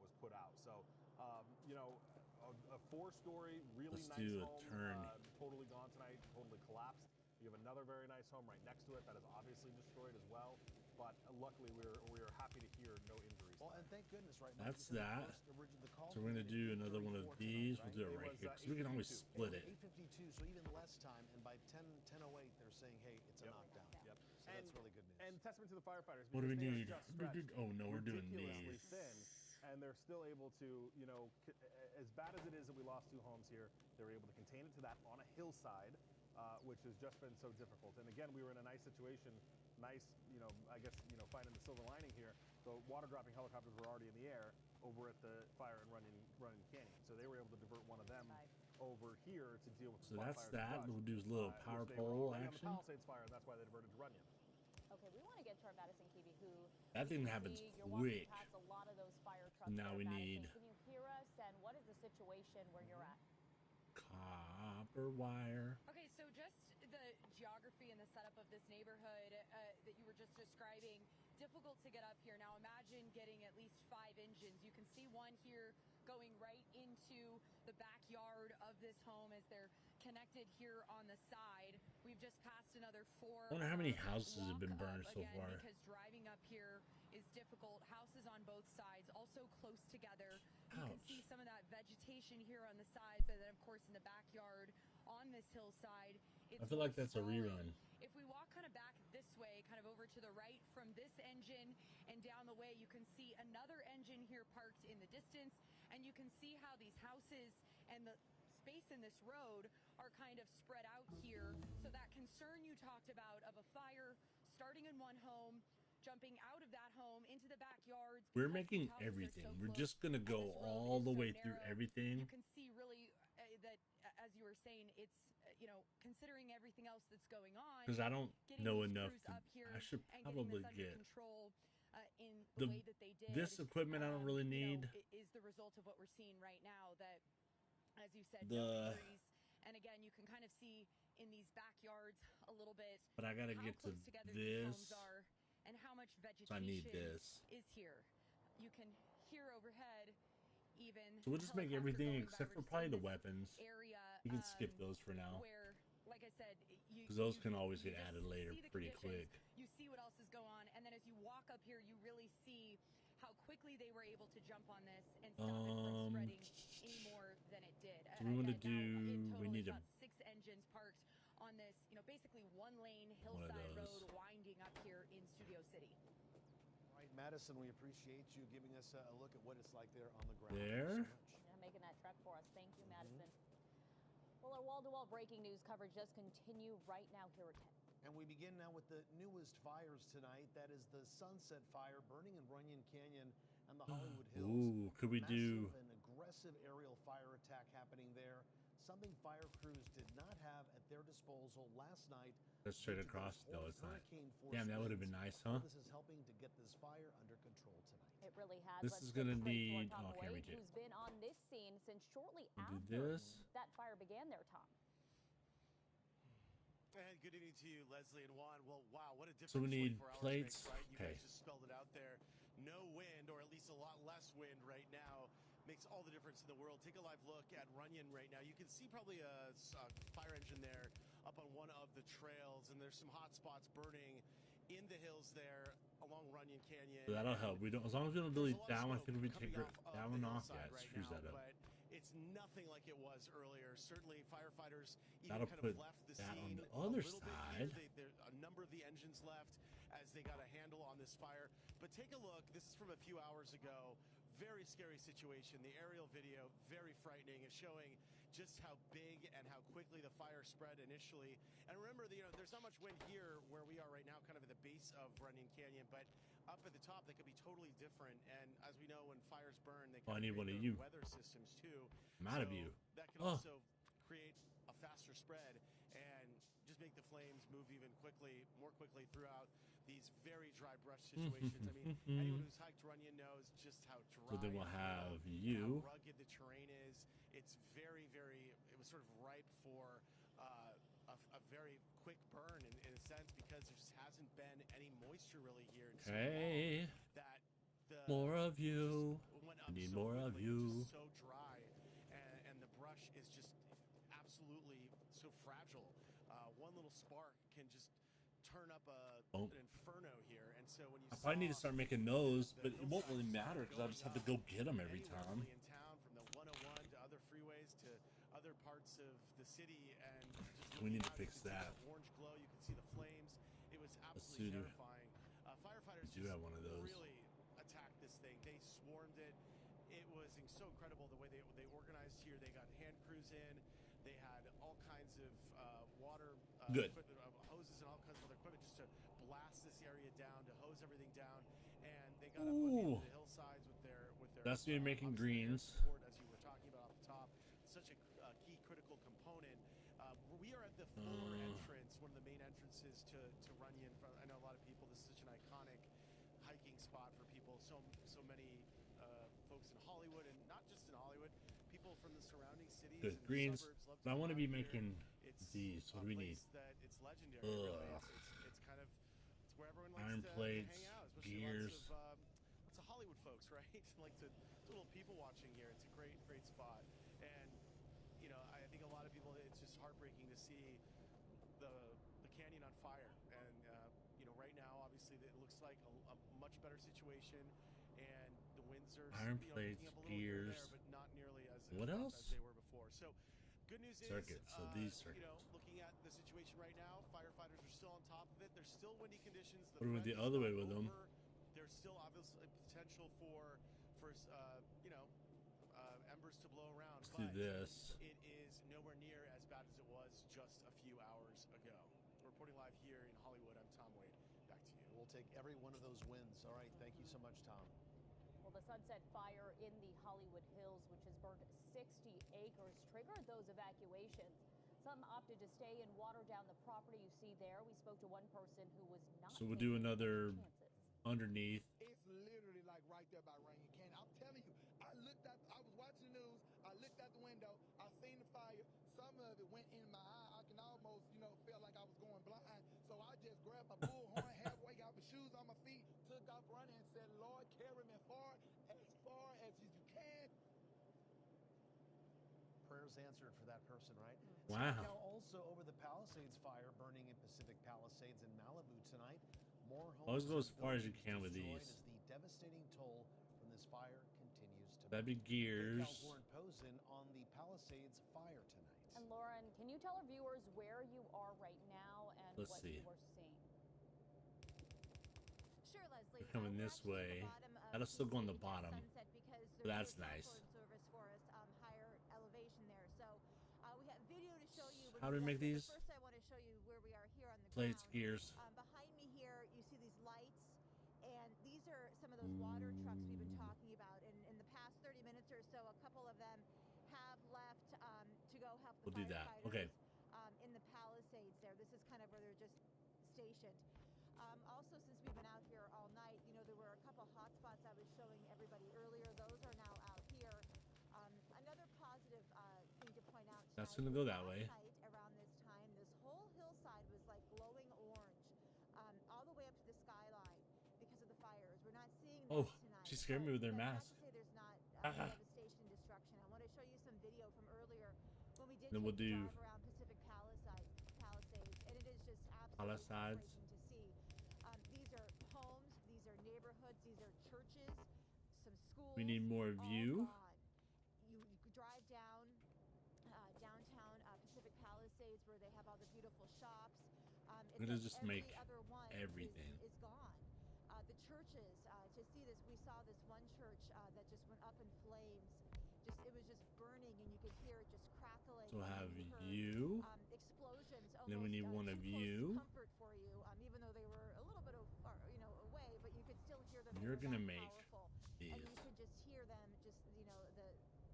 was put out. So, a 4-story, really Let's nice do a home, turn. totally gone tonight, totally collapsed. You have another very nice home right next to it that is obviously destroyed as well. But luckily, we are happy to hear no injuries. Well, and thank goodness, right? That's because that. the call So we're going to do another one of 34 these. tonight, We'll do it It right was, here because we can always 8:52. split it. 8:52, so even less time, and by 10:08, they're saying, hey, it's a Yep. knockdown. Yep. So that's really good news. And testament to the firefighters. What do we because they are need? just stretched Oh no, we're doing ridiculously these. thin, and they're still able to, as bad as it is that we lost 2 homes here, they were able to contain it to that on a hillside, which has just been so difficult. And again, we were in a nice situation, I guess, finding the silver lining here. The water dropping helicopters were already in the air over at the fire in Runyon Canyon, so they were able to divert one of them over here to deal with. So the that's fires in that. Rush, We'll do his little which power they were pole already action. on the Palisades fire, and that's why they diverted to Runyon. Okay, we want to get to our Madison Keevy, who That thing you can happens see, you're walking quick. past a lot of those fire trucks Now there, we Madison. need- Can you hear us? And what is the situation where you're at? copper wire. Okay, so just the geography and the setup of this neighborhood that you were just describing, difficult to get up here. Now imagine getting at least 5 engines. You can see one here going right into the backyard of this home as they're connected here on the side. We've just passed another 4. I wonder how many houses have been burned so again, far. because driving up here is difficult. Houses on both sides, also close together. You can see some of that vegetation here on the sides, and then of course in the backyard on this hillside. I feel like that's a rerun. If we walk kind of back this way, kind of over to the right from this engine and down the way, you can see another engine here parked in the distance, and you can see how these houses and the space in this road are kind of spread out here. So that concern you talked about of a fire starting in one home, jumping out of that home into the backyards. We're making everything. We're just gonna go all the way through everything. You can see really that, as you were saying, it's considering everything else that's going on. Because I don't know enough. I should probably get control in the way that they did. This equipment I don't really need. Is the result of what we're seeing right now. That, as you said, no injuries. And again, you can kind of see in these backyards a little bit. But I gotta get to this. And how much vegetation So I need this. is here. You can hear overhead even. So we'll just make everything except for probably the weapons. Area, you can skip those for now. Where, like I said, because those can always get added later pretty quick. You see what else is going on, and then as you walk up here, you really see how quickly they were able to jump on this and stop it from spreading any more than it did. So we want to do. We need about 6 engines parked on this, basically 1-lane hillside road winding up here in Studio City. Right, Madison, we appreciate you giving us a look at what it's like there on the ground. There. Making that trek for us. Thank you, Madison. Well, our wall-to-wall breaking news coverage does continue right now here at 10. And we begin now with the newest fires tonight. That is the Sunset Fire burning in Runyon Canyon and the Hollywood Hills. Ooh, could we do an aggressive aerial fire attack happening there? Something fire crews did not have at their disposal last night. That's straight across. No, it's not. Damn, that would have been nice, huh? This is helping to get this fire under control tonight. It really has. This is gonna need. Oh, can't reach it. Who's been on this scene since shortly we'll after that fire began there, Tom. And good evening to you, Leslie and Juan. Well, wow, what a difference. So we need 24 hours plates. makes, right? You okay. guys just spelled it out there. No wind, or at least a lot less wind right now, makes all the difference in the world. Take a live look at Runyon right now. You can see probably a fire engine there up on one of the trails, and there's some hot spots burning in the hills there along Runyon Canyon. So that'll help. We don't, as long as we don't delete that one. I think we take that one off. Yeah, it screws that up. But it's nothing like it was earlier. Certainly, firefighters even that'll kind put of left the that scene on the other side. There a number of the engines left as they got a handle on this fire. But take a look. This is from a few hours ago. Very scary situation. The aerial video, very frightening, is showing just how big and how quickly the fire spread initially. And remember, there's not much wind here where we are right now, kind of at the base of Runyon Canyon, but up at the top, they could be totally different. And as we know, when fires burn, they I need one of you. you. Weather systems too. I'm out of you. That can also create a faster spread and just make the flames move even more quickly throughout these very dry brush situations. I mean, anyone who's hiked Runyon knows just how dry. So then we'll have you. How rugged the terrain is. It's very, very. It was sort of ripe for a very quick burn in a sense because there just hasn't been any moisture really here. Okay. That more of you. I need more of you. It's so dry, and the brush is just absolutely so fragile. One little spark can just turn up an inferno here, and so when you I probably need to start making those, but it won't really matter because I just have to go get them every time. In town, from the 101 to other freeways to other parts of the city, and just we need to fix that. Orange glow, you can see the flames. It was absolutely terrifying. Firefighters do have one of those. Really attacked this thing. They swarmed it. It was so incredible the way they organized here. They got hand crews in. They had all kinds of water equipment, hoses and all kinds of other equipment just to blast this area down, to hose everything down. And they got up into the hillsides with their that's me making greens. Support, as you were talking about off the top. Such a key critical component. We are at the Fuller entrance, one of the main entrances to Runyon. I know a lot of people. This is such an iconic hiking spot for people. So many folks in Hollywood, and not just in Hollywood, people people from the surrounding cities Good and greens. suburbs love to But I come want to out be here. making It's these. What do we need? that it's legendary. Really. Ugh. It's kind of it's where everyone likes Iron to plates, hang out, especially gears. lots of Hollywood folks, right? Like to do a little people watching here. It's a great spot, and I think a lot of people. It's just heartbreaking to see the canyon on fire, and right now, obviously, it looks like a much better situation, and the winds are Iron picking plates, up a little here and gears. there, but not nearly as What rough else? as they were before. So, good news is, Circuits. So these circuits. looking at the situation right now, firefighters are still on top of it. There's still windy conditions. What about the other way with them? There's still obviously potential for embers to blow around. Let's do this. It is nowhere near as bad as it was just a few hours ago. Reporting live here in Hollywood, I'm Tom Wade. Back to you. We'll take every one of those wins. All right, thank you so much, Tom. Well, the Sunset Fire in the Hollywood Hills, which has burned 60 acres, triggered those evacuations. Some opted to stay and water down the property you see there. We spoke to one person who was not. So we'll do another chances. underneath. It's literally like right there by Rainier Canyon. I'm telling you, I was watching the news. I looked out the window. I seen the fire. Some of it went in my eye. I can almost, feel like I was going blind. So I just grabbed my bullhorn, halfway got my shoes on my feet, took off running and said, Lord, carry me far as you can. Prayers answered for that person, right? Wow. Now, also over the Palisades fire burning in Pacific Palisades in Malibu tonight. More homes Always go as and far as you villages can with destroyed these. As the devastating toll from this fire continues to That'd be gears. Warren Posen on the Palisades fire tonight. And Lauren, can you tell our viewers where you are right now and Let's what see. you are seeing? Sure, Leslie. They're coming We're this actually at the way. bottom of That'll still go on the Sunset bottom. because But there's that's no nice. cell phone service for us, higher elevation there. So we have video to show you. How do we make these? First, I want to show you where we are here on the Plates, ground. gears. Behind me here, you see these lights, and these are some of those water trucks we've been talking about. And in the past 30 minutes or so, a couple of them have left to go help the We'll do that. firefighters, Okay. In the Palisades there. This is kind of where they're just stationed. Also, since we've been out here all night, there were a couple hot spots I was showing everybody earlier. Those are now out here. Another positive thing to point out That's tonight gonna go is that way. last night around this time, this whole hillside was like glowing orange, all the way up to the skyline because of the fires. We're not seeing that Oh, tonight. she scared me with their That's mask. not to say there's not Ah. devastation and destruction. I want to show you some video from earlier when we did Then we'll take a do drive around Pacific Palisades, and it is just absolutely Palisades. heartbreaking to see. These are homes, these are neighborhoods, these are churches, some schools. We need more all view. gone. You could drive down downtown Pacific Palisades where they have all the beautiful shops. We're gonna just every make other one everything. is gone. The churches, to see this, we saw this one church that just went up in flames. It was just burning, and you could hear it just crackling. So and have you heard, you. explosions. Then we need almost, one of too close you. Comfort for you, even though they were a little bit away, but you could still hear them. They You're were gonna that make powerful. these. And you could just hear them,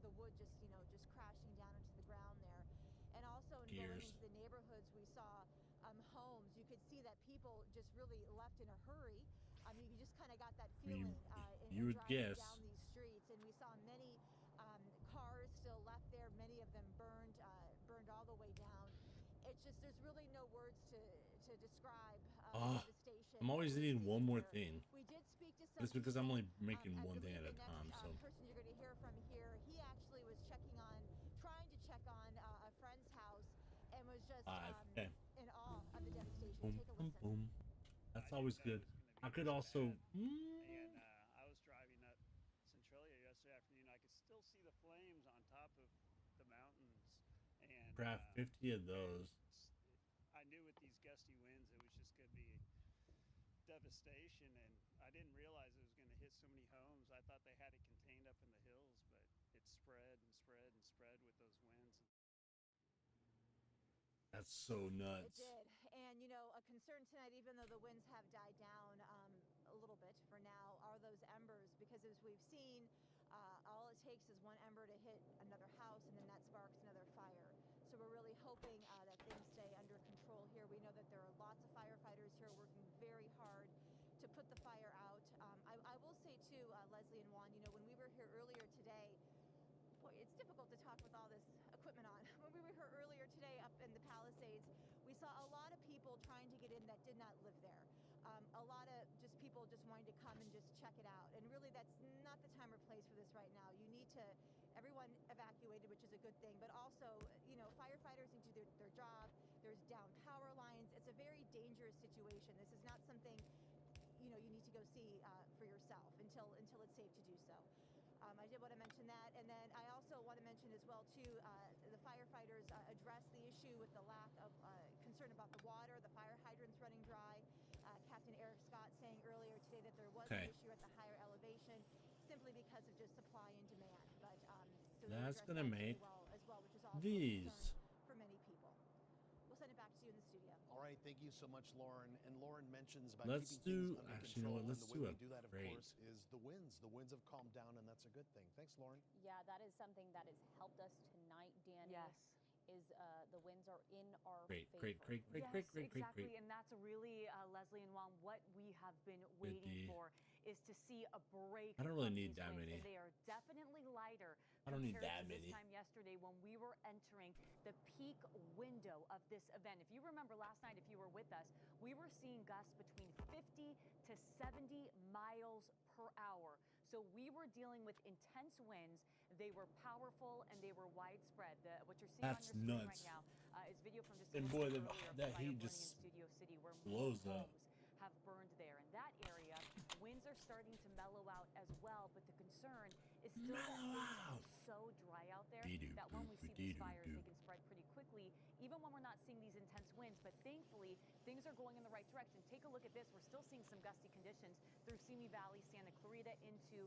the wood just crashing down into the ground there. And also in going Gears. into the neighborhoods, we saw homes. You could see that people just really left in a hurry. You just kind of got that feeling you would driving guess. down these streets, and we saw many cars still left there. Many of them burned all the way down. It's just there's really no words to describe the devastation. I'm always that we're needing one seeing more here. thing. We did speak to some It's because I'm people, only making I one thing believe at a the time. next So person you're going to hear from here, he actually was trying to check on a friend's house, and was just 5. Okay. in awe of the devastation. Boom, Take a boom, listen. boom. That's always good. I could also. And I was driving up Centralia yesterday afternoon. I could still see the flames on top of the mountains. And Craft 50 of those. I knew with these gusty winds it was just going to be devastation, and I didn't realize it was going to hit so many homes. I thought they had it contained up in the hills, but it spread and spread and spread with those winds. That's so nuts. It did. And, a concern tonight, even though the winds have died down a little bit for now, are those embers. Because as we've seen, all it takes is one ember to hit another house, and then that sparks another fire. So we're really hoping that things stay under control here. We know that there are lots of firefighters here working very hard to put the fire out. I will say, too, Leslie and Juan, when we were here earlier today, boy, it's difficult difficult to talk with all this equipment on. When we were here earlier today up in the Palisades, we saw a lot of people trying to get in that did not live there. A lot of just people just wanting to come and just check it out. And really that's not the time or place for this right now. You need to, everyone evacuated, which is a good thing, but also, you know, firefighters need to do their job. There's down power lines. It's a very dangerous situation. This is not something, you know, you need to go see for yourself until it's safe to do so. I did want to mention that, and then I also want to mention as well too, the firefighters addressed the issue with the lack of concern about the water, the fire hydrants running dry. Captain Eric Scott saying earlier today that there was an issue at the higher elevation simply because of just supply and demand. But so that's gonna make as well, which is also these a concern for many people. We'll send it back to you in the studio. All right, thank you so much, Lauren. And Lauren mentions about let's keeping do things under actually you know control. what, let's and the do way a we do that, of great. course, is the winds. The winds have calmed down, and that's a good thing. Thanks, Lauren. Yeah, that is something that has helped us tonight, Danny. Yes. Is the winds are in our Great, favor. Exactly. And that's really, Leslie and Juan, what we have been waiting for is to see a break. I don't really from need these that winds. many. And they are definitely lighter. I don't need compared that to many. This time yesterday when we were entering the peak window of this event. If you remember last night, if you were with us, we were seeing gusts between 50 to 70 miles per hour. So we were dealing with intense winds. They were powerful and they were widespread. What you're seeing That's on your screen nuts. right now is video from just And a boy, little bit earlier of that the fire heat burning just in Studio City where blows more up. homes have burned there. In that area, winds are starting to mellow out as well, but the concern is still that things are so dry out there that when we see these fires, they can spread pretty quickly, even when we're not seeing these intense winds. But thankfully, things are going in the right direction. Take a look at this. We're still seeing some gusty conditions through Simi Valley, Santa Clarita, into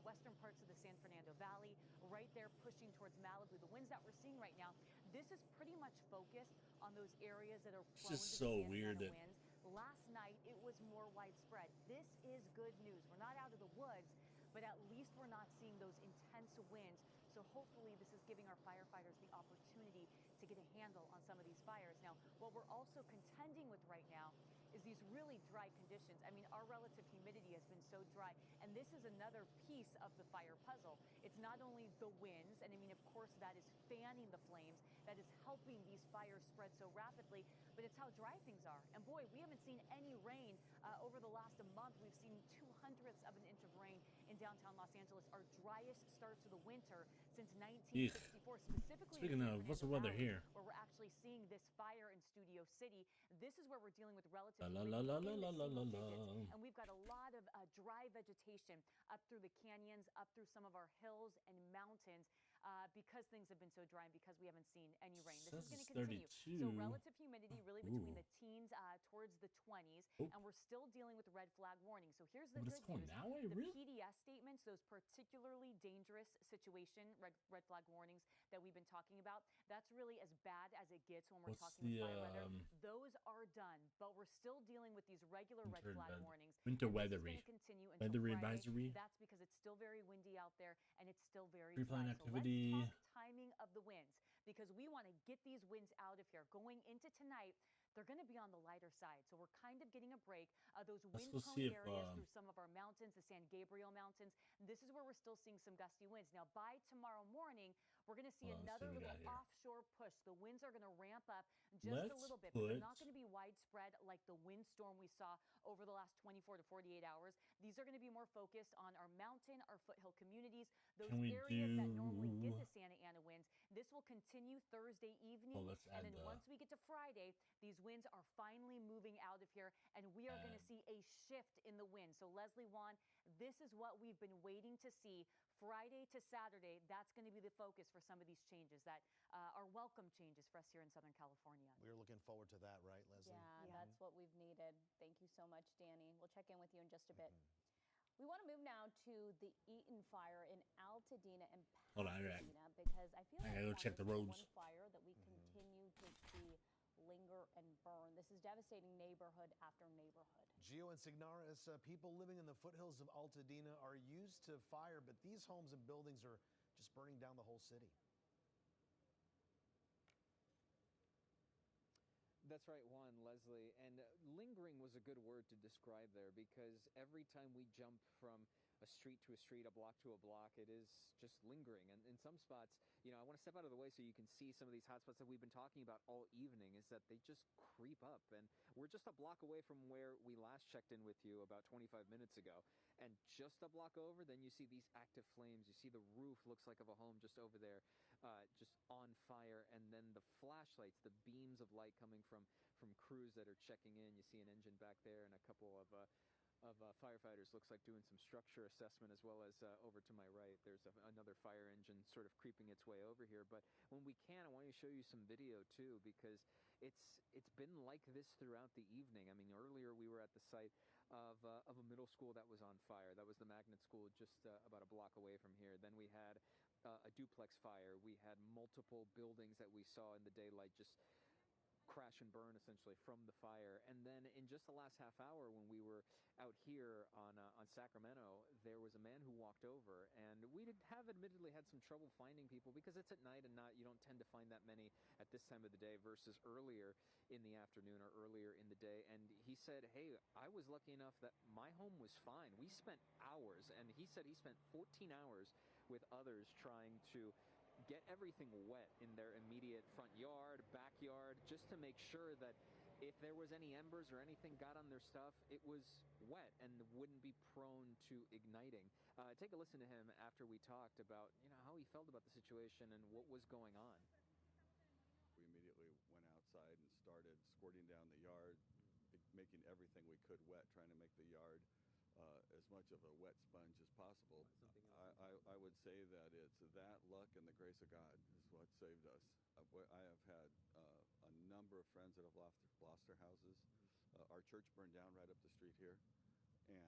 western parts of the San Fernando Valley, right there pushing towards Malibu. The winds that we're seeing right now, this is pretty much focused on those areas that are prone to the Santa Ana winds. Last night, it was more widespread. This is good news. We're not out of the woods, but at least we're not seeing those intense winds. So hopefully this is giving our firefighters the opportunity to get a handle on some of these fires. Now, what we're also contending with right now is these really dry conditions. I mean, our relative humidity has been so dry, and this is another piece of the fire puzzle. It's not only the winds, and I mean, of course, that is fanning the flames, that is helping these fires spread so rapidly, but it's how dry things are. And boy, we haven't seen any rain over the last month. We've seen 2/100 of an inch of rain in downtown Los Angeles, our driest start to the winter since 1964, specifically speaking of, what's the weather here? Where we're actually seeing this fire in Studio City. This is where we're dealing with relative And we've got a lot of dry vegetation up through the canyons, up through some of our hills and mountains, because things have been so dry and because we haven't seen any rain. This is going to continue. 32. So relative humidity really between the teens towards the 20s, and we're still dealing with red flag warning. So here's the good news. The PDS statements, those particularly dangerous situation, red flag warnings that we've been talking about, that's really as bad as it gets when we're talking about fire weather. Those are done, but we're still dealing with these regular red flag warnings. Winter weathery. Weather advisory. That's because it's still very windy out there and it's still very Pre-planned dry. activity. So let's talk timing of the winds, because we want to get these winds out of here. Going into tonight, they're going to be on the lighter side. So we're kind of getting a break. Those wind-prone areas through some of our mountains, the San Gabriel Mountains, this is where we're still seeing some gusty winds. Now, by tomorrow morning, we're going to see another little offshore push. The winds are going to ramp up just a little bit, but they're not going to be widespread like the windstorm we saw over the last 24 to 48 hours. These are going to be more focused on our mountain, our foothill communities, those areas that normally get the Santa Ana winds. This will continue Thursday evening, and then once we get to Friday, these winds are finally moving out of here, and we are going to see a shift in the wind. So Leslie, Juan, this is what we've been waiting to see. Friday to Saturday, that's going to be the focus for some of these changes that are welcome changes for us here in Southern California. We're looking forward to that, right, Leslie? Yeah, that's what we've needed. Thank you so much, Danny. We'll check in with you in just a bit. We want to move now to the Eaton fire in Altadena and Pasadena, because I feel like I gotta go check the roads. One fire that we continue to see linger and burn. This is devastating neighborhood after neighborhood. Gio and Signaris, people living in the foothills of Altadena are used to fire, but these homes and buildings are just burning down the whole city. That's right, Juan, Leslie. And lingering was a good word to describe there, because every time we jump from a street to a street, a block to a block. It is just lingering. And in some spots, you know, I want to step out of the way so you can see some of these hotspots that we've been talking about all evening, is that they just creep up. And we're just a block away from where we last checked in with you about 25 minutes ago. And just a block over, then you see these active flames. You see the roof looks like of a home just over there, just on fire. And then the flashlights, the beams of light coming from crews that are checking in. You see an engine back there and a couple of firefighters, looks like doing some structure assessment, as well as over to my right there's another fire engine sort of creeping its way over here. But when we can, I want to show you some video too, because it's been like this throughout the evening. I mean, earlier we were at the site of a middle school that was on fire. That was the magnet school just about a block away from here. Then we had a duplex fire. We had multiple buildings that we saw in the daylight just crash and burn essentially from the fire. And then in just the last half hour, when we were out here on Sacramento, there was a man who walked over, and we have admittedly had some trouble finding people because it's at night and you don't tend to find that many at this time of the day versus earlier in the afternoon or earlier in the day. And he said, hey, I was lucky enough that my home was fine. We spent hours, and he said he spent 14 hours with others trying to get everything wet in their immediate front yard, backyard, just to make sure that if there was any embers or anything got on their stuff, it was wet and wouldn't be prone to igniting. Take a listen to him after we talked about, you know, how he felt about the situation and what was going on. We immediately went outside and started squirting down the yard, making everything we could wet, trying to make the yard as much of a wet sponge as possible. I would say that it's that luck and the grace of God is what saved us. I have had a number of friends that have lost their houses. Our church burned down right up the street here, and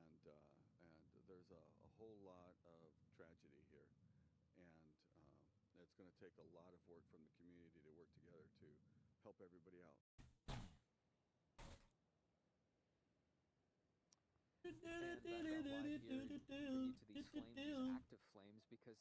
there's a whole lot of tragedy here, and it's going to take a lot of work from the community to work together to help everybody out. And back out live here, bring you to these flames, these active flames, because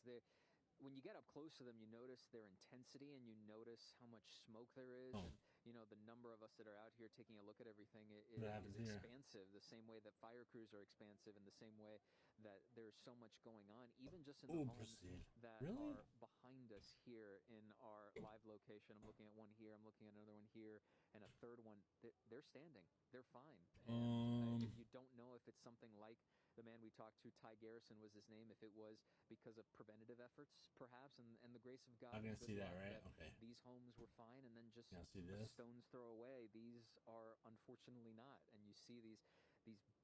when you get up close to them, you notice their intensity and you notice how much smoke there is. And, you know, the number of us that are out here taking a look at everything is expansive, the same way that fire crews are expansive, in the same way that there's so much going on, even just in the homes that are behind us here in our live location. I'm looking at one here, I'm looking at another one here, and a third one. They're standing. They're fine. And you don't know if it's something like the man we talked to, Ty Garrison was his name, if it was because of preventative efforts, perhaps, and the grace of God. I'm going to see that, right? Okay. These homes were fine, and then just a stone's throw away, these are unfortunately not. And you see these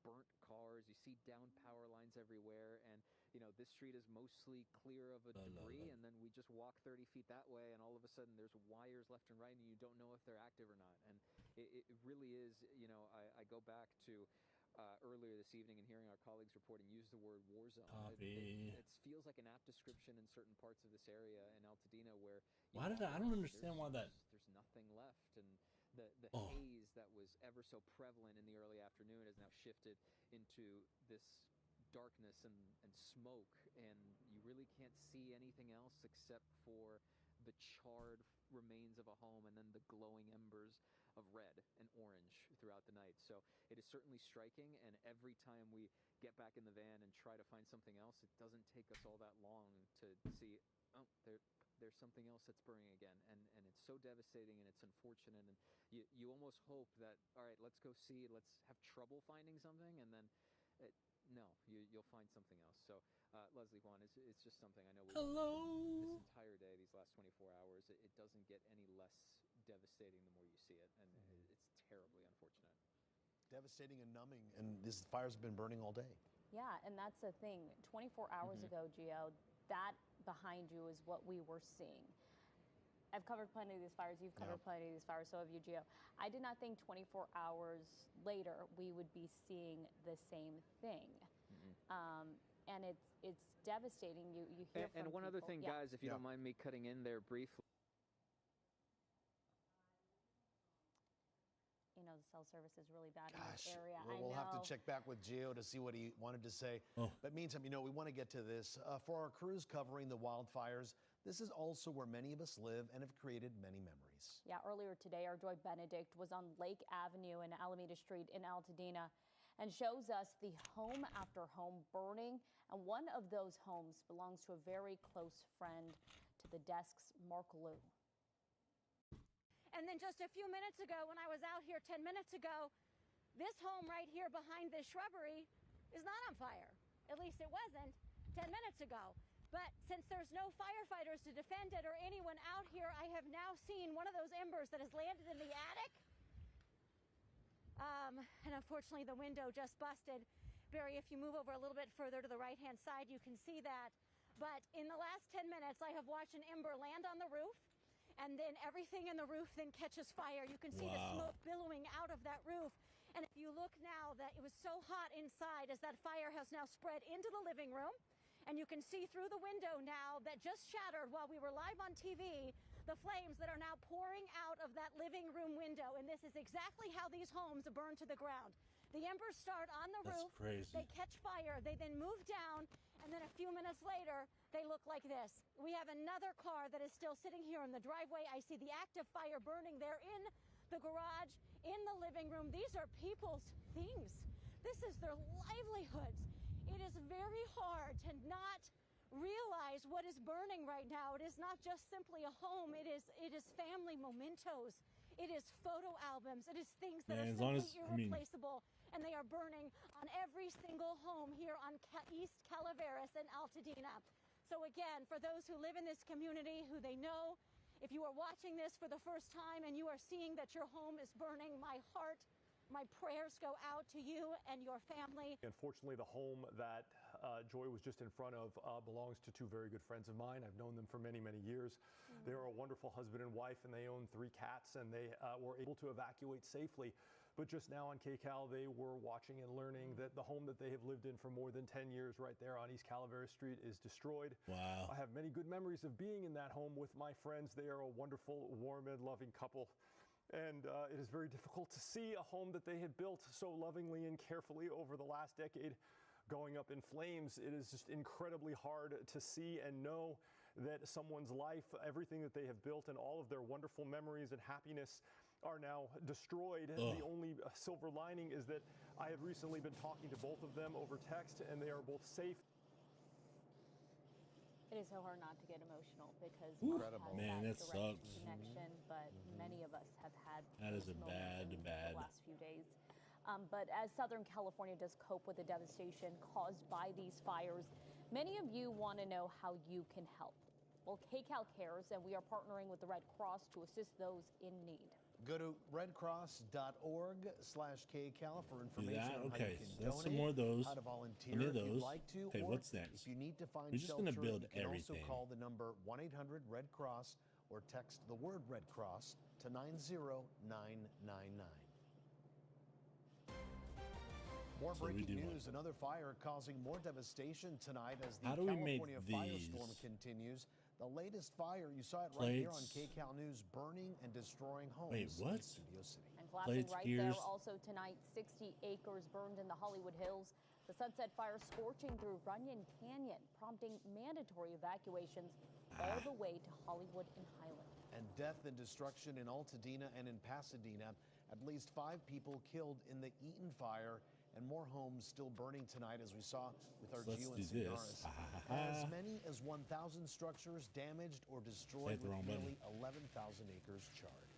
burnt cars, you see down power lines everywhere, and, you know, this street is mostly clear of debris, and then we just walk 30 feet that way, and all of a sudden there's wires left and right, and you don't know if they're active or not. And it really is, you know, I go back to earlier this evening and hearing our colleagues reporting use the word war zone. It feels like an apt description in certain parts of this area in Altadena where I don't understand why there's nothing left, and the haze that was ever so prevalent in the early afternoon has now shifted into this darkness and smoke, and you really can't see anything else except for the charred remains of a home and then the glowing embers of red and orange throughout the night. So it is certainly striking, and every time we get back in the van and try to find something else, it doesn't take us all that long to see, oh, there's something else that's burning again, and it's so devastating and it's unfortunate, and you almost hope that, all right, let's go see, let's have trouble finding something, and then no, you'll find something else. So Leslie Juan, it's just something I know we've this entire day, these last 24 hours, it doesn't get any less devastating the more you see it, and it's terribly unfortunate. Devastating and numbing, and these fires have been burning all day. Yeah, and that's the thing. 24 hours ago, Gio, that behind you is what we were seeing. I've covered plenty of these fires. You've covered plenty of these fires. So have you, Gio. I did not think 24 hours later we would be seeing the same thing. And it's devastating. You hear from and one other people. thing, guys, if you don't mind me cutting in there briefly. You know, the cell service is really bad in Gosh, this area. we'll have to check back with Gio to see what he wanted to say. But meantime, you know, we want to get to this. For our crews covering the wildfires, this is also where many of us live and have created many memories. Yeah, earlier today, our Joy Benedict was on Lake Avenue and Alameda Street in Altadena. and shows us the home after home burning. And one of those homes belongs to a very close friend to the desk's Mark Liu. And then just a few minutes ago, when I was out here 10 minutes ago, this home right here behind this shrubbery is not on fire. At least it wasn't 10 minutes ago. But since there's no firefighters to defend it or anyone out here, I have now seen one of those embers that has landed in the attic. And unfortunately, the window just busted. Barry, if you move over a little bit further to the right-hand side, you can see that. But in the last 10 minutes, I have watched an ember land on the roof, and then everything in the roof then catches fire. You can see the smoke billowing out of that roof. And if you look now, that it was so hot inside as that fire has now spread into the living room. And you can see through the window now that just shattered while we were live on TV, the flames that are now pouring out of that living room window. And this is exactly how these homes burn to the ground. The embers start on the roof. Crazy. They catch fire. They then move down. And then a few minutes later, they look like this. We have another car that is still sitting here in the driveway. I see the active fire burning there in the garage, in the living room. These are people's things. This is their livelihoods. It is very hard to not realize what is burning right now. It is not just simply a home. It is family mementos. It is photo albums. It is things that are simply irreplaceable. And they are burning on every single home here on East Calaveras and Altadena. So again, for those who live in this community, who they know, if you are watching this for the first time and you are seeing that your home is burning, my heart, my prayers go out to you and your family. Unfortunately, the home that Joy was just in front of belongs to two very good friends of mine. I've known them for many, many years. They are a wonderful husband and wife, and they own 3 cats, and they were able to evacuate safely. But just now on KCAL, they were watching and learning that the home that they have lived in for more than 10 years right there on East Calaveras Street is destroyed. Wow. I have many good memories of being in that home with my friends. They are a wonderful, warm and loving couple. And it is very difficult to see a home that they had built so lovingly and carefully over the last decade going up in flames. It is just incredibly hard to see and know that someone's life, everything that they have built and all of their wonderful memories and happiness are now destroyed. The only silver lining is that I have recently been talking to both of them over text, and they are both safe. It is so hard not to get emotional because man, that sucks. Connection, but many of us have had that is a bad the last few days. But as Southern California does cope with the devastation caused by these fires, many of you want to know how you can help. Well, KCAL cares, and we are partnering with the Red Cross to assist those in need. Go to redcross.org/KCAL for information on how you can donate, some more of those. how to volunteer if you'd like to, okay, or what's next? if you need to find We're just shelter, gonna build you can everything. also call the number 1-800-RED-CROSS or text the word Red Cross to 90999. More breaking news. Another fire causing more devastation tonight as the California firestorm continues. The latest fire, you saw it right here on KCAL News, burning and destroying homes in Studio City. And collapsing right there also tonight, 60 acres burned in the Hollywood Hills. The Sunset Fire scorching through Runyon Canyon, prompting mandatory evacuations all the way to Hollywood and Highland. And death and destruction in Altadena and in Pasadena. At least 5 people killed in the Eaton fire, and more homes still burning tonight, as we saw with our Geo and Signaris. As many as 1,000 structures damaged or destroyed, with nearly 11,000 acres charred.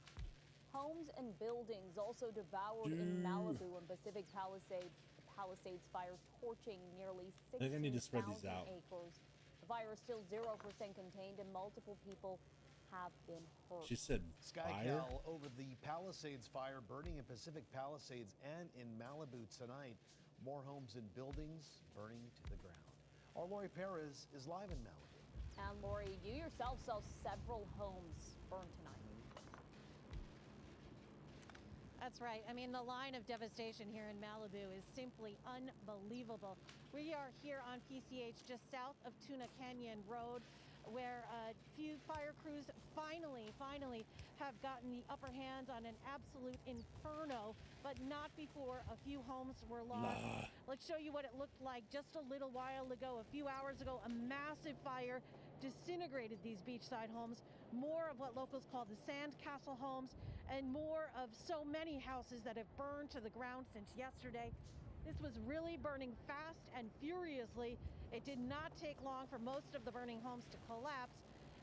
Homes and buildings also devoured in Malibu and Pacific Palisades. The Palisades fire torching nearly 16,000 acres. The fire is still 0% contained, and multiple people have been hurt. She said SkyCal over the Palisades fire burning in Pacific Palisades and in Malibu tonight. More homes and buildings burning to the ground. Our Lori Perez is live in Malibu. And Lori, you yourself saw several homes burn tonight. That's right. I mean, the line of devastation here in Malibu is simply unbelievable. We are here on PCH just south of Tuna Canyon Road, where a few fire crews finally have gotten the upper hand on an absolute inferno, but not before a few homes were lost. Let's show you what it looked like just a little while ago. A few hours ago, a massive fire disintegrated these beachside homes. More of what locals call the sandcastle homes, and more of so many houses that have burned to the ground since yesterday. This was really burning fast and furiously. It did not take long for most of the burning homes to collapse.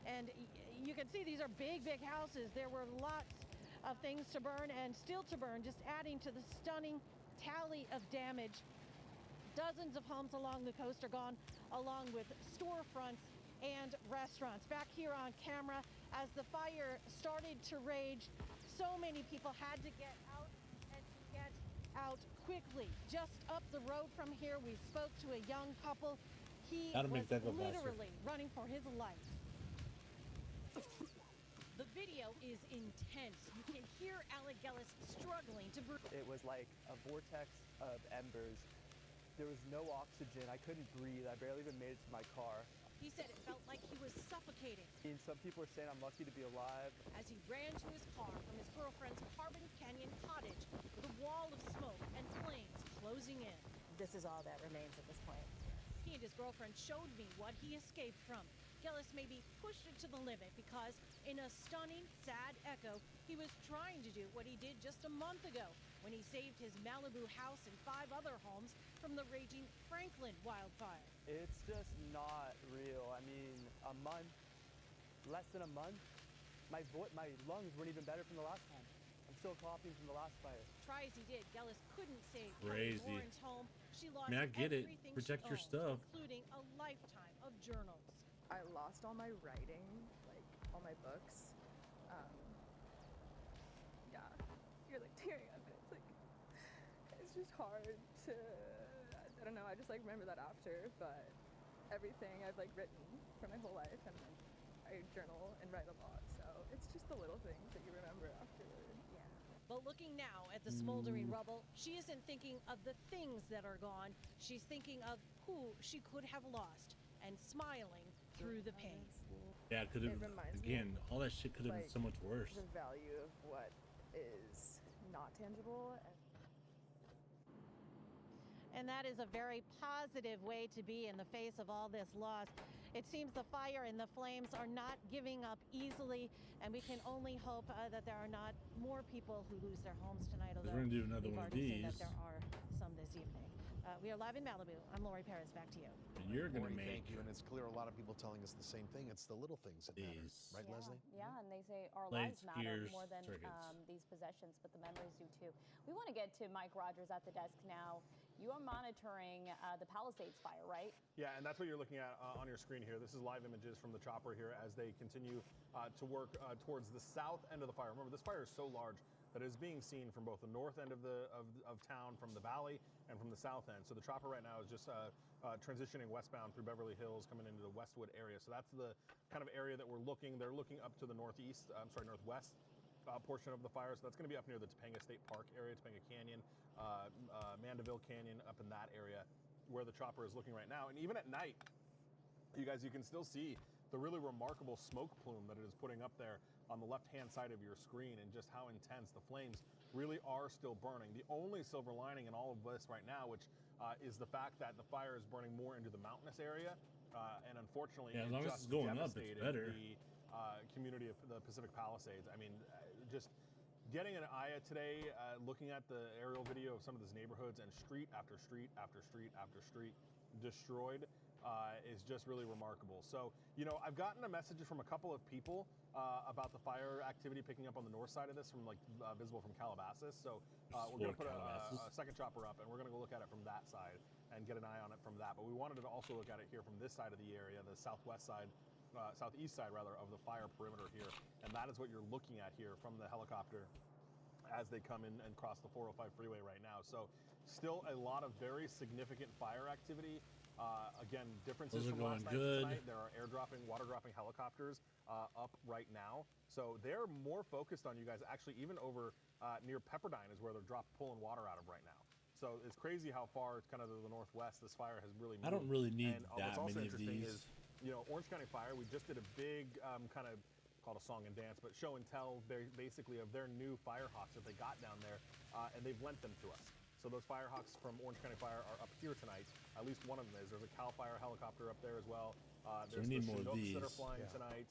And you can see these are big, big houses. There were lots of things to burn and still to burn, just adding to the stunning tally of damage. Dozens of homes along the coast are gone, along with storefronts and restaurants. Back here on camera, as the fire started to rage, so many people had to get out and to get out quickly. Just up the road from here, we spoke to a young couple. He was literally running for his life. The video is intense. You can hear Alec Gellis struggling to breathe. It was like a vortex of embers. There was no oxygen. I couldn't breathe. I barely even made it to my car. He said it felt like he was suffocating. And some people are saying I'm lucky to be alive. As he ran to his car from his girlfriend's Carbon Canyon cottage with a wall of smoke and flames closing in. This is all that remains at this point. He and his girlfriend showed me what he escaped from. Gellis maybe pushed it to the limit because, in a stunning, sad echo, he was trying to do what he did just a month ago when he saved his Malibu house and 5 other homes from the raging Franklin wildfire. It's just not real. I mean, a month, less than a month, my lungs weren't even better from the last time. I'm still coughing from the last fire. Try as he did, Gellis couldn't save Crazy. Kelly Warren's home. She lost I get it. everything Protect she your owned, stuff. including a lifetime of journals. I lost all my writing, like all my books. Yeah, you're like tearing up. It's like, it's just hard to, I don't know, I just like remember that after, but everything I've like written for my whole life, and like I journal and write a lot, so it's just the little things that you remember afterward. Yeah. But looking now at the smoldering rubble, she isn't thinking of the things that are gone. She's thinking of who she could have lost and smiling through the pain. Yeah, it could have, reminds me again, all that shit could have been so much worse. The value of what is not tangible. And that is a very positive way to be in the face of all this loss. It seems the fire and the flames are not giving up easily, and we can only hope that there are not more people who lose their homes tonight. Although we're gonna do another we've one of already seen these. that there are some this evening. We are live in Malibu. I'm Lori Perez. Back to you. And you're gonna Lori, make thank you, and it's clear a lot of people telling us the same thing. It's the little things that matter, right, Leslie? Yeah, and they say our Lights, lives matter gears, more than circuits. these possessions, but the memories do too. We want to get to Mike Rogers at the desk now. You are monitoring the Palisades fire, right? Yeah, and that's what you're looking at on your screen here. This is live images from the chopper here as they continue to work towards the south end of the fire. Remember, this fire is so large that it is being seen from both the north end of town, from the valley, and from the south end. So the chopper right now is just transitioning westbound through Beverly Hills, coming into the Westwood area. So that's the kind of area that we're looking. They're looking up to the northwest portion of the fire. So that's going to be up near the Topanga State Park area, Topanga Canyon, Mandeville Canyon, up in that area where the chopper is looking right now. And even at night, you can still see the really remarkable smoke plume that it is putting up there on the left-hand side of your screen, and just how intense the flames really are still burning. The only silver lining in all of this right now, which is the fact that the fire is burning more into the mountainous area, and unfortunately, as long as it's going up, it's better. The community of the Pacific Palisades. I mean, just getting an eye today, looking at the aerial video of some of these neighborhoods, and street after street after street after street destroyed, is just really remarkable. So, I've gotten a message from a couple of people about the fire activity picking up on the north side of this, from visible from Calabasas. So we're going to put a second chopper up, and we're going to go look at it from that side and get an eye on it from that. But we wanted to also look at it here from this side of the area, the southeast side rather, of the fire perimeter here. And that is what you're looking at here from the helicopter as they come in and cross the 405 freeway right now. So still a lot of very significant fire activity. Again, differences Those are from last going good. night tonight. There are water dropping helicopters up right now. So they're more focused on you guys, actually, even over near Pepperdine is where they're pulling water out of right now. So it's crazy how far kind of to the northwest this fire has really moved. I don't really need and that what's also many of interesting these. is, Orange County Fire, we just did a big kind of called a song and dance, but show and tell basically of their new Firehawks that they got down there, and they've lent them to us. So those Firehawks from Orange County Fire are up here tonight. At least one of them is. There's a CAL FIRE helicopter up there as well. So There's we need the more of Chinooks these. that are flying tonight.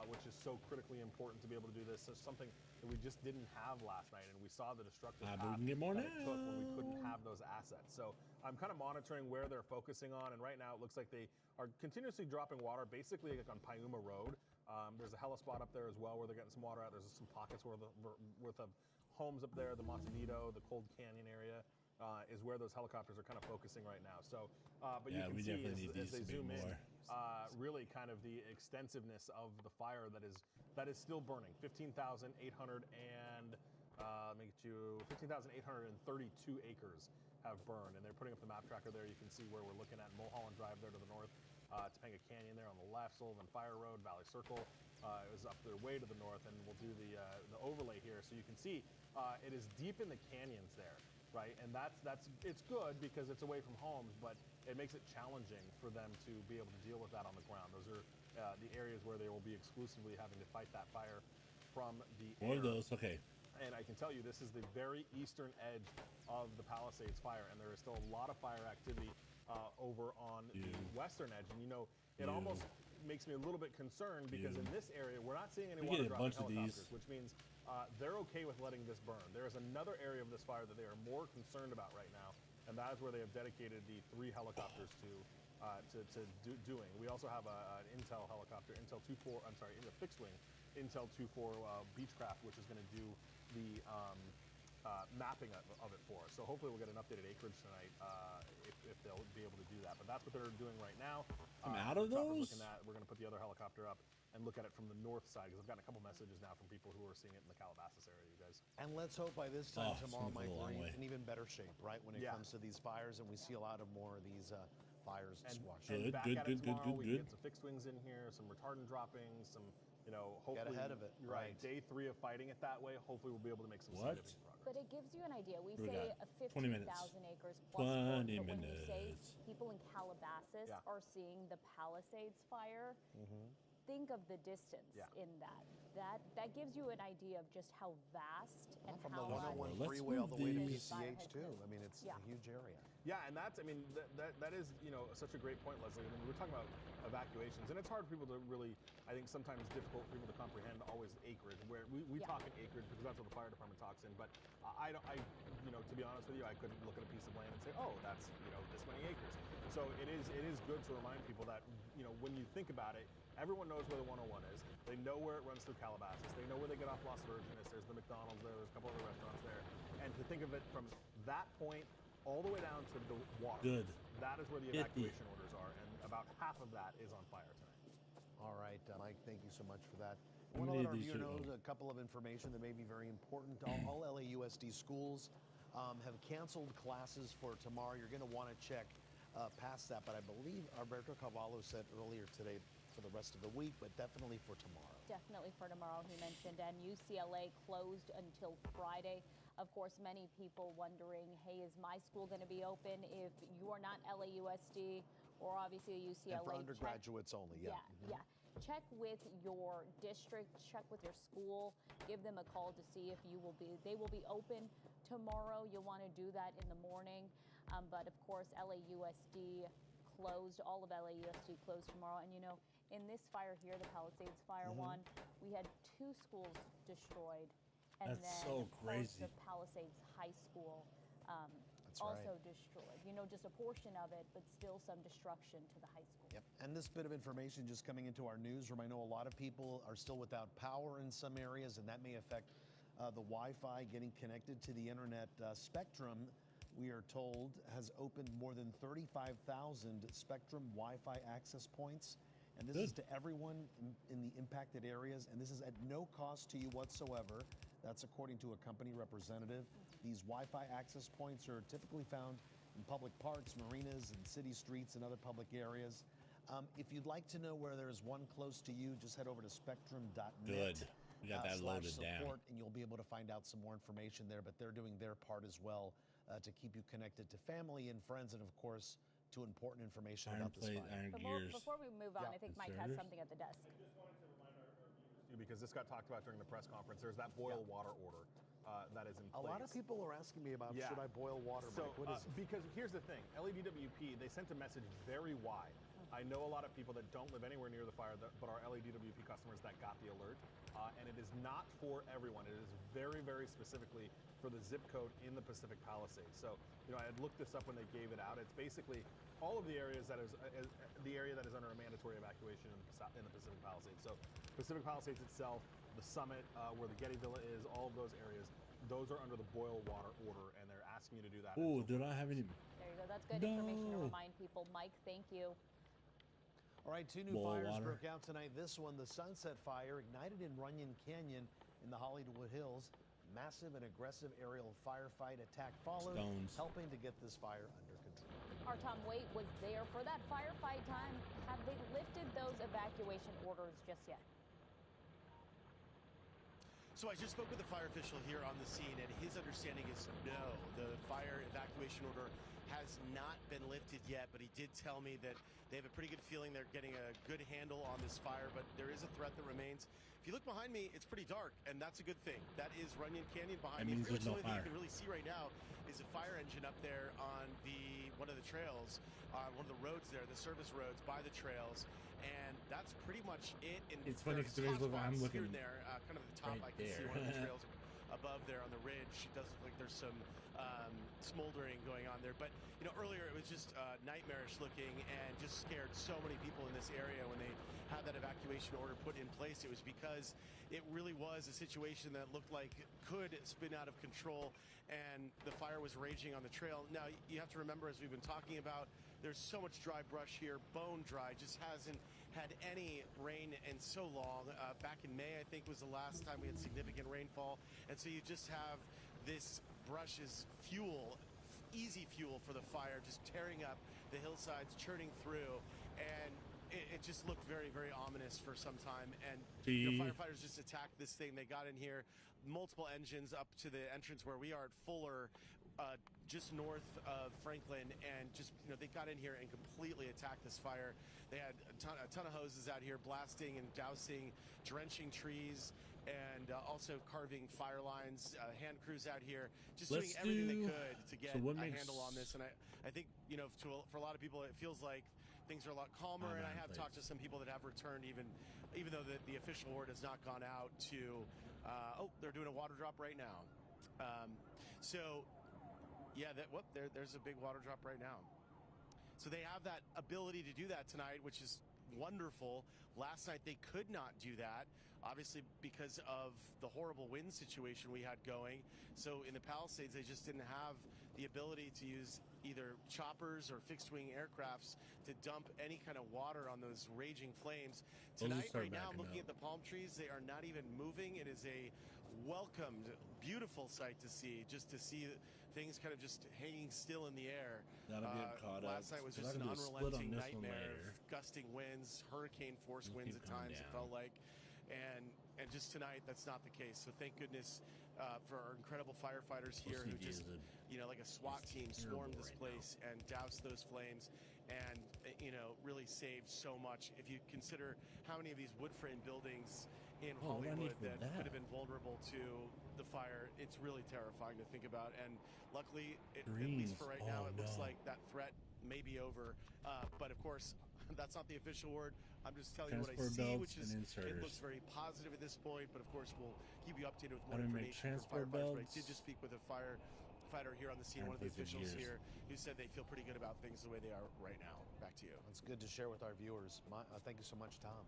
which is so critically important to be able to do this. So something that we just didn't have last night, and we saw the destructive But path we can get more that it took when we couldn't now. have those assets. So I'm kind of monitoring where they're focusing on, and right now it looks like they are continuously dropping water, basically like on Piuma Road. There's a hella spot up there as well where they're getting some water out. There's some pockets worth of homes up there, the Montanito, the Cold Canyon area. Is where those helicopters are kind of focusing right now. So, but you can we see definitely need as these they to be zoom in, more. really kind of the extensiveness of the fire that is still burning. 15,800 and let me get you 15,832 acres have burned, and they're putting up the map tracker there. You can see where we're looking at Mulholland Drive there to the north, Topanga Canyon there on the left, Sullivan Fire Road, Valley Circle is up there way to the north, and we'll do the overlay here so you can see it is deep in the canyons there. Right, and it's good because it's away from homes, but it makes it challenging for them to be able to deal with that on the ground. Those are the areas where they will be exclusively having to fight that fire from the air. One of those, okay. And I can tell you, this is the very eastern edge of the Palisades fire, and there is still a lot of fire activity over on the western edge. And it almost makes me a little bit concerned because in this area, we're not seeing any water dropping helicopters, which means they're okay with letting this burn. There is another area of this fire that they are more concerned about right now, and that is where they have dedicated the 3 helicopters to doing. We also have an Intel helicopter, a fixed wing Intel 2-4 Beechcraft, which is going to do the mapping of it for us. So hopefully we'll get an updated acreage tonight if they'll be able to do that. But that's what they're doing right now. I'm out of those? We're going to put the other helicopter up and look at it from the north side, because I've gotten a couple messages now from people who are seeing it in the Calabasas area, you guys. And let's hope by this time tomorrow, Mike, we're in even better shape, right, when it comes to these fires, and we see a lot of more of these fires squashed. And back at it tomorrow, we can get some fixed wings in here, some retardant droppings, some, hopefully. Get ahead of it. Right. Day 3 of fighting it that way, hopefully we'll be able to make some significant progress. But it gives you an idea. We We say got a 20 minutes. 15,000 acres plus 40, 20 but when you say minutes. people in Calabasas are seeing the Palisades fire, think of the distance in that. That gives you an idea of just how vast and From how the 101 freeway all the way to PCH too. I mean, it's a huge area. Yeah, and that is such a great point, Leslie. I mean, we're talking about evacuations, and it's hard for people to really, I think sometimes difficult for people to comprehend always acreage, where we talk in acreage because that's what the fire department talks in, but I to be honest with you, I couldn't look at a piece of land and say, oh, that's this many acres. So it is good to remind people that when you think about it, everyone knows where the 101 is. They know where it runs through Calabasas. They know where they get off Las Virgenes. There's the McDonald's there. There's a couple other restaurants there. And to think of it from that point all the way down to the water. Good. That is where the evacuation orders are, and about half of that is on fire tonight. All right, Mike, thank you so much for that. I want to let our viewer know a couple of information that may be very important. All LAUSD schools have canceled classes for tomorrow. You're going to want to check past that, but I believe Alberto Cavallo said earlier today for the rest of the week, but definitely for tomorrow. Definitely for tomorrow, he mentioned, and UCLA closed until Friday. Of course, many people wondering, hey, is my school going to be open if you are not LAUSD or obviously a UCLA? And for undergraduates only, yeah. Yeah. Check with your district, check with your school, give them a call to see if they will be open tomorrow. You'll want to do that in the morning. But of course, LAUSD closed, all of LAUSD closed tomorrow. And in this fire here, the Palisades Fire one, we had 2 schools destroyed. And That's then, so of crazy. course, the Palisades High School also destroyed. Just a portion of it, but still some destruction to the high school. Yep. And this bit of information just coming into our newsroom. I know a lot of people are still without power in some areas, and that may affect the Wi-Fi getting connected to the internet. Spectrum, we are told, has opened more than 35,000 Spectrum Wi-Fi access points. And this is to everyone in the impacted areas, and this is at no cost to you whatsoever. That's according to a company representative. These Wi-Fi access points are typically found in public parks, marinas, and city streets and other public areas. If you'd like to know where there's one close to you, just head over to spectrum.net. Good. We got that loaded down. And you'll be able to find out some more information there, but they're doing their part as well to keep you connected to family and friends, and of course, to important information about this fire. Before we move on, I think Mike has something at the desk. I just wanted to remind our viewers too, because this got talked about during the press conference. There's that boil water order that is in place. A lot of people are asking me about should I boil water, Mike? What is it? Because here's the thing, LADWP, they sent a message very wide I know a lot of people that don't live anywhere near the fire, but are LADWP customers that got the alert. And it is not for everyone. It is very, very specifically for the zip code in the Pacific Palisades. So, you know, I had looked this up when they gave it out. It's basically all of the areas that is the area that is under a mandatory evacuation in the Pacific Palisades. So, Pacific Palisades itself, the summit, where the Getty Villa is, all of those areas, those are under the boil water order, and they're asking you to do that. Oh, did I have any? There you go. That's good information to remind people. Mike, thank you. All right, 2 new fires broke out tonight. This one, the Sunset Fire, ignited in Runyon Canyon in the Hollywood Hills. Massive and aggressive aerial firefight attack followed, helping to get this fire under control. Our Tom Waite was there for that firefight time. Have they lifted those evacuation orders just yet? So I just spoke with the fire official here on the scene, and his understanding is no, the fire evacuation order has not been lifted yet, but he did tell me that they have a pretty good feeling they're getting a good handle on this fire, but there is a threat that remains. If you look behind me, it's pretty dark, and that's a good thing. That is Runyon Canyon behind me. Pretty much the only thing you can really see right now is a fire engine up there on one of the trails, one of the roads there, the service roads by the trails, and that's pretty much it. It's funny because I'm looking here and there, kind of the top. right I can see there. one of the trails above there on the ridge. It does look like there's some smoldering going on there, but you know, earlier it was just nightmarish looking and just scared so many people in this area when they had that evacuation order put in place. It was because it really was a situation that looked like it could spin out of control, and the fire was raging on the trail. Now you have to remember, as we've been talking about, there's so much dry brush here, bone dry, just hasn't had any rain in so long. Back in May, I think, was the last time we had significant rainfall, and so you just have this brush as fuel, easy fuel for the fire, just tearing up the hillsides, churning through, and it just looked very, very ominous for some time. And you know, firefighters just attacked this thing. They got in here, multiple engines up to the entrance where we are at Fuller, just north of Franklin, and just, you know, they got in here and completely attacked this fire. They had a ton of hoses out here blasting and dousing, drenching trees, and also carving fire lines. Hand crews out here just doing everything they could to get a handle on this. And I think, you know, for a lot of people, it feels like things are a lot calmer. And I have talked to some people that have returned, even though the official word has not gone out to, they're doing a water drop right now. So yeah, there's a big water drop right now. So they have that ability to do that tonight, which is wonderful. Last night they could not do that, obviously because of the horrible wind situation we had going. So in the Palisades, they just didn't have the ability to use either choppers or fixed wing aircrafts to dump any kind of water on those raging flames. Tonight, right now, I'm looking at the palm trees. They are not even moving. It is a welcomed, beautiful sight to see, just to see things kind of just hanging still in the air. That'll get caught up. Last night was just an unrelenting nightmare of gusting winds, hurricane force winds at times, it felt like. And just tonight, that's not the case. So thank goodness for our incredible firefighters here who just, you know, like a SWAT team swarmed this place and doused those flames and, you know, really saved so much. If you consider how many of these wood frame buildings in Hollywood that could have been vulnerable to the fire, it's really terrifying to think about. And luckily, at least for right now, it looks like that threat may be over. But of course, that's not the official word. I'm just telling you what I see, which is it looks very positive at this point. But of course, we'll keep you updated with more information from firefighters. But I did just speak with a firefighter here on the scene, one of the officials here, who said they feel pretty good about things the way they are right now. Back to you. It's good to share with our viewers. Thank you so much, Tom.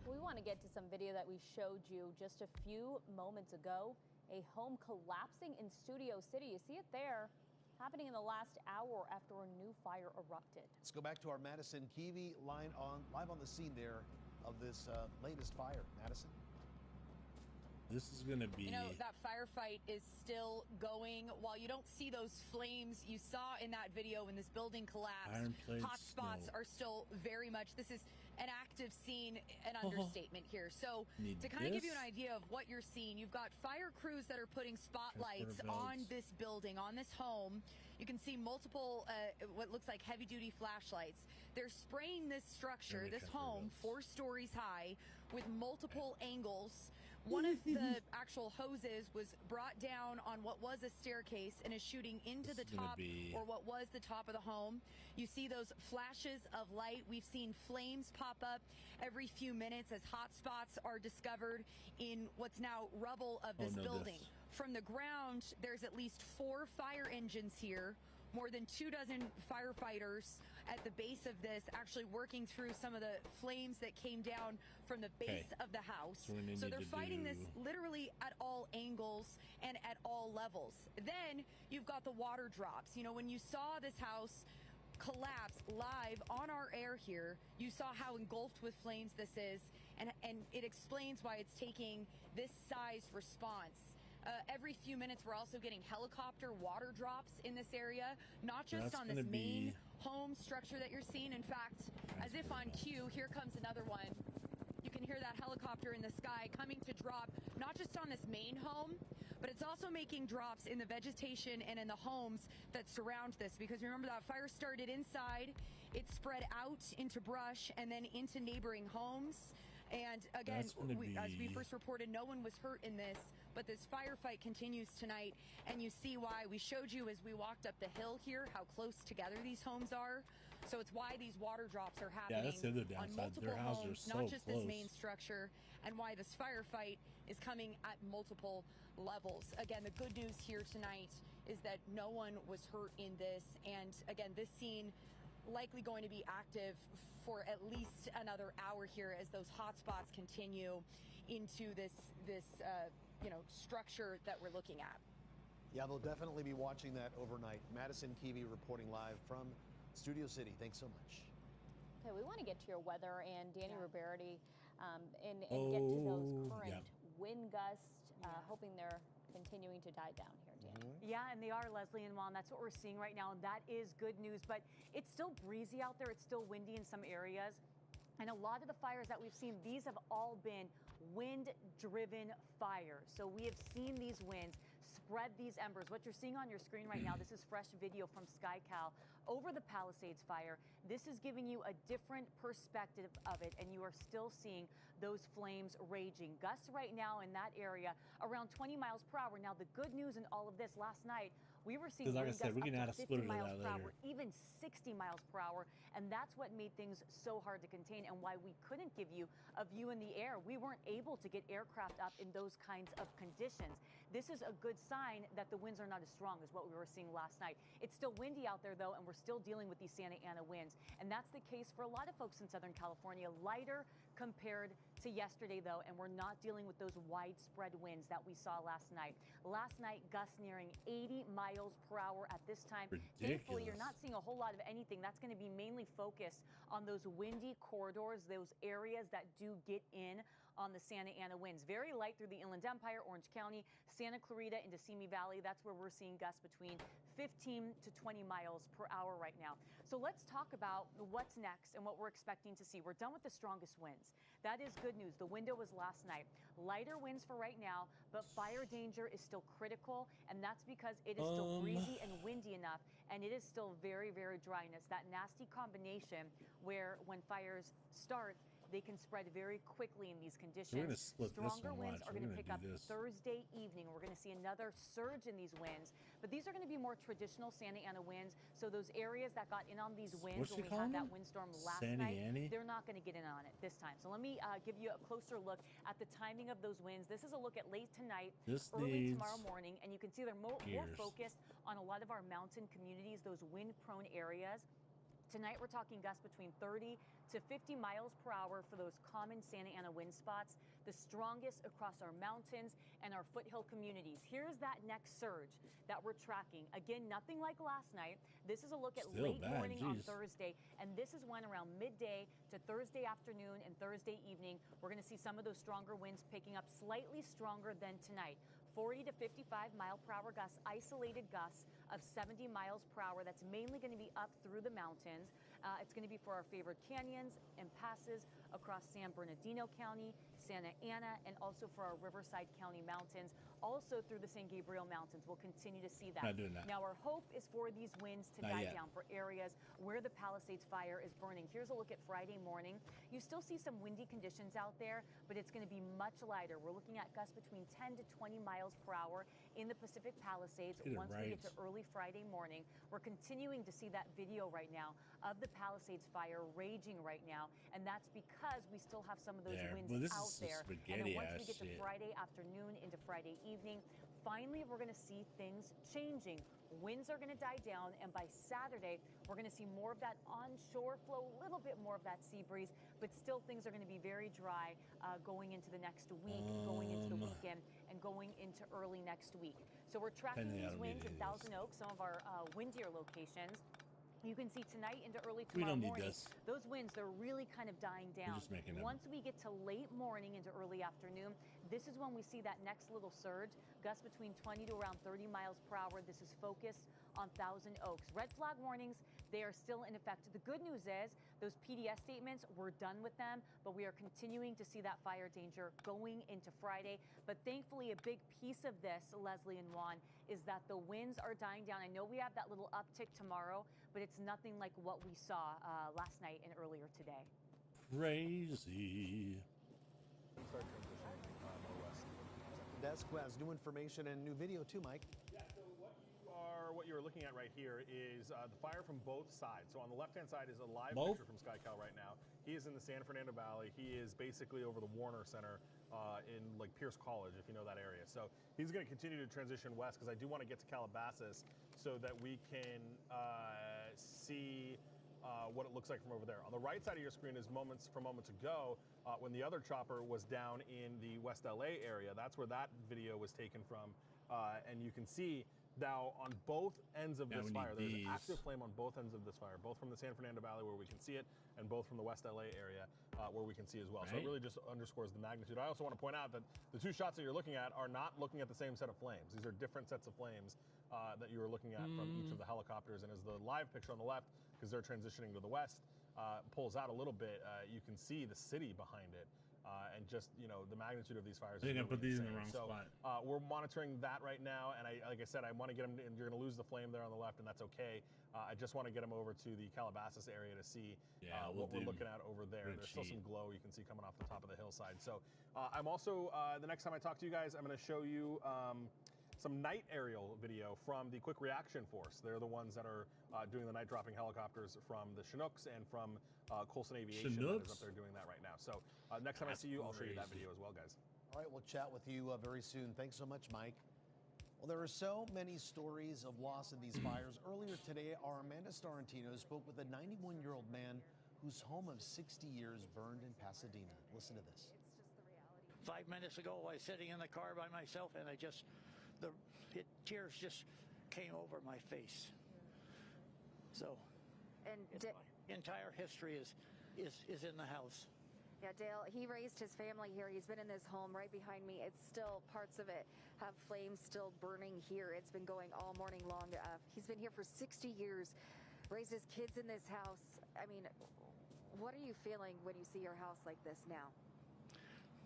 We want to get to some video that we showed you just a few moments ago. A home collapsing in Studio City. You see it there, happening in the last hour after a new fire erupted. Let's go back to our Madison Kiwi live on the scene there of this latest fire. Madison? This is going to be... You know, that firefight is still going. While you don't see those flames you saw in that video when this building collapsed, hot spots are still very much... This is an active scene, an understatement here. So to kind of give you an idea of what you're seeing, you've got fire crews that are putting spotlights on this building, on this home. You can see multiple, what looks like heavy-duty flashlights. They're spraying this structure, this home, 4 stories high, with multiple angles, One of the actual hoses was brought down on what was a staircase and is shooting into the top or what was the top of the home. You see those flashes of light. We've seen flames pop up every few minutes as hot spots are discovered in what's now rubble of this building. From the ground, there's at least 4 fire engines here, more than 24 firefighters at the base of this actually working through some of the flames that came down from the base of the house. So they're fighting this literally at all angles and at all levels. Then you've got the water drops. You know, when you saw this house collapse live on our air here, you saw how engulfed with flames this is, and it explains why it's taking this size response. Every few minutes, we're also getting helicopter water drops in this area, not just on this main home structure that you're seeing. In fact, as if on cue, here comes another one. You can hear that helicopter in the sky coming to drop, not just on this main home, but it's also making drops in the vegetation and in the homes that surround this. Because remember, that fire started inside, it spread out into brush and then into neighboring homes. And again, as we first reported, no one was hurt in this, but this firefight continues tonight, and you see why. We showed you as we walked up the hill here how close together these homes are. So it's why these water drops are happening that's the other downside. on multiple Their houses homes, are so not just close. this main structure, and why this firefight is coming at multiple levels. Again, the good news here tonight is that no one was hurt in this, and again, this scene likely going to be active for at least another hour here as those hot spots continue into this structure that we're looking at. Yeah, they'll definitely be watching that overnight. Madison Keevy reporting live from Studio City. Thanks so much. Okay, we want to get to your weather and Danny Roberti and get to those current wind gusts, hoping they're continuing to die down here, Danny. Yeah, and they are, Leslie and Juan. That's what we're seeing right now, and that is good news. But it's still breezy out there. It's still windy in some areas. And a lot of the fires that we've seen, these have all been wind-driven fires. So we have seen these winds spread these embers. What you're seeing on your screen right now, this is fresh video from SkyCal over the Palisades fire. This is giving you a different perspective of it, and you are still seeing those flames raging. Gusts right now in that area around 20 miles per hour. Now, the good news in all of this, last night, we were seeing like I wind said, we gusts can up add to a splitter 50 to miles that per later. hour, even 60 miles per hour, and that's what made things so hard to contain and why we couldn't give you a view in the air. We weren't able to get aircraft up in those kinds of conditions. This is a good sign that the winds are not as strong as what we were seeing last night. It's still windy out there, though, and we're still dealing with these Santa Ana winds, and that's the case for a lot of folks in Southern California. Lighter compared to yesterday, though, and we're not dealing with those widespread winds that we saw last night. Last night, gusts nearing 80 miles per hour at this time. Thankfully, you're not seeing a whole lot of anything. That's going to be mainly focused on those windy corridors, those areas that do get in on the Santa Ana winds. Very light through the Inland Empire, Orange County, Santa Clarita into Simi Valley. That's where we're seeing gusts between 15 to 20 miles per hour right now. So let's talk about what's next and what we're expecting to see. We're done with the strongest winds. That is good news. The window was last night. Lighter winds for right now, but fire danger is still critical, and that's because it is still breezy and windy enough, and it is still very, very dry. And it's that nasty combination where when fires start, they can spread very quickly in these conditions. We're going to split Stronger this one. winds are going to pick up Thursday evening. We're going to see another surge in these winds, but these are going to be more traditional Santa Ana winds. So those areas that got in on these winds when we had that windstorm last night, they're not going to get in on it this time. So let me give you a closer look at the timing of those winds. This is a look at late tonight, early tomorrow morning, and you can see they're more focused on a lot of our mountain communities, those wind-prone areas. Tonight, we're talking gusts between 30 to 50 miles per hour for those common Santa Ana wind spots, the strongest across our mountains and our foothill communities. Here's that next surge that we're tracking. Again, nothing like last night. This is a look at late morning on Thursday, and this is when around midday to Thursday afternoon and Thursday evening, we're going to see some of those stronger winds picking up slightly stronger than tonight. 40 to 55 mile per hour gusts, isolated gusts of 70 miles per hour. That's mainly going to be up through the mountains. It's going to be for our favorite canyons and passes across San Bernardino County, Santa Ana, and also for our Riverside County mountains. Also through the San Gabriel Mountains, we'll continue to see that. Not doing that. Now, our hope is for these winds to Not die yet. down for areas where the Palisades fire is burning. Here's a look at Friday morning. You still see some windy conditions out there, but it's going to be much lighter. We're looking at gusts between 10 to 20 miles per hour in the Pacific Palisades. Get it Once we right. get to early Friday morning, we're continuing to see that video right now of the Palisades fire raging right now, and that's because we still have some of those There. winds Well, this out is some there. And then spaghetti once we ass get to shit. Friday afternoon into Friday evening, finally we're going to see things changing. Winds are going to die down, and by Saturday, we're going to see more of that onshore flow, a little bit more of that sea breeze, but still things are going to be very dry going into the next week, going into the weekend, and going into early next week. So we're tracking Depending these on winds in it is. Thousand Oaks, some of our windier locations. You can see tonight into early We tomorrow don't need morning, this. those winds, they're really kind of dying down. just making them. Once we get to late morning into early afternoon, this is when we see that next little surge, gusts between 20 to around 30 miles per hour. This is focused on Thousand Oaks. Red flag warnings, they are still in effect. The good news is those PDS statements, we're done with them, but we are continuing to see that fire danger going into Friday. But thankfully, a big piece of this, Leslie and Juan, is that the winds are dying down. I know we have that little uptick tomorrow, but it's nothing like what we saw last night and earlier today. Crazy. Start transitioning more west. Desk who has new information and new video too, Mike. Yeah, so what you're looking at right here is the fire from both sides. So on the left-hand side is a live picture from SkyCal right now. He is in the San Fernando Valley. He is basically over the Warner Center in like Pierce College, if you know that area. So he's going to continue to transition west because I do want to get to Calabasas so that we can see what it looks like from over there. On the right side of your screen is moments ago when the other chopper was down in the West LA area. That's where that video was taken from. And you can see now on both ends of this fire, there's an active flame on both ends of this fire, both from the San Fernando Valley where we can see it and both from the West LA area where we can see as well. So it really just underscores the magnitude. I also want to point out that the two shots that you're looking at are not looking at the same set of flames. These are different sets of flames that you were looking at from each of the helicopters. And as the live picture on the left, because they're transitioning to the west, pulls out a little bit, you can see the city behind it. And just, you know, the magnitude of these fires. They're going to put these in the wrong spot. We're monitoring that right now. And like I said, I want to get them, and you're going to lose the flame there on the left, and that's okay. I just want to get them over to the Calabasas area to see what we're looking at over there. There's still some glow you can see coming off the top of the hillside. So I'm also, the next time I talk to you guys, I'm going to show you some night aerial video from the Quick Reaction Force. They're the ones that are doing the night dropping helicopters from the Chinooks and from Coulson Aviation that is up there doing that right now. So next time I see you, I'll show you that video as well, guys. All right, we'll chat with you very soon. Thanks so much, Mike. Well, there are so many stories of loss in these fires. Earlier today, our Amanda Starantino spoke with a 91-year-old man whose home of 60 years burned in Pasadena. Listen to this. 5 minutes ago, I was sitting in the car by myself, and tears just came over my face. So, and my entire history is in the house. Yeah, Dale, he raised his family here. He's been in this home right behind me. It's still, parts of it have flames still burning here. It's been going all morning long. He's been here for 60 years, raised his kids in this house. I mean, what are you feeling when you see your house like this now?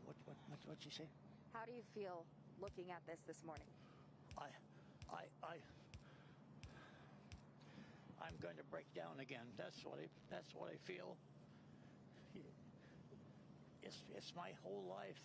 What'd you say? How do you feel looking at this morning? I'm going to break down again. That's what I feel. It's my whole life.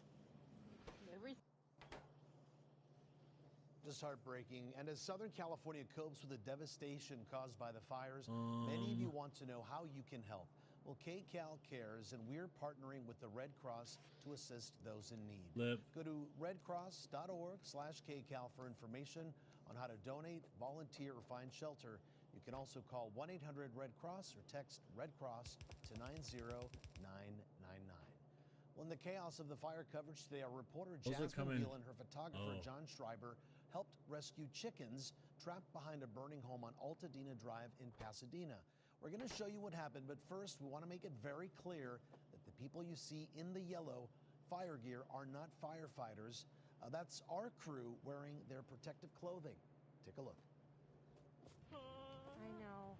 Just heartbreaking. And as Southern California copes with the devastation caused by the fires, many of you want to know how you can help. Well, KCAL cares, and we're partnering with the Red Cross to assist those in need. Go to redcross.org/KCAL for information on how to donate, volunteer, or find shelter. You can also call 1-800-RED-CROSS or text Red Cross to 90999. Well, in the chaos of the fire coverage today, our reporter Jasmine Beal and her photographer John Schreiber helped rescue chickens trapped behind a burning home on Altadena Drive in Pasadena. We're going to show you what happened, but first we want to make it very clear that the people you see in the yellow fire gear are not firefighters. That's our crew wearing their protective clothing. Take a look. I know.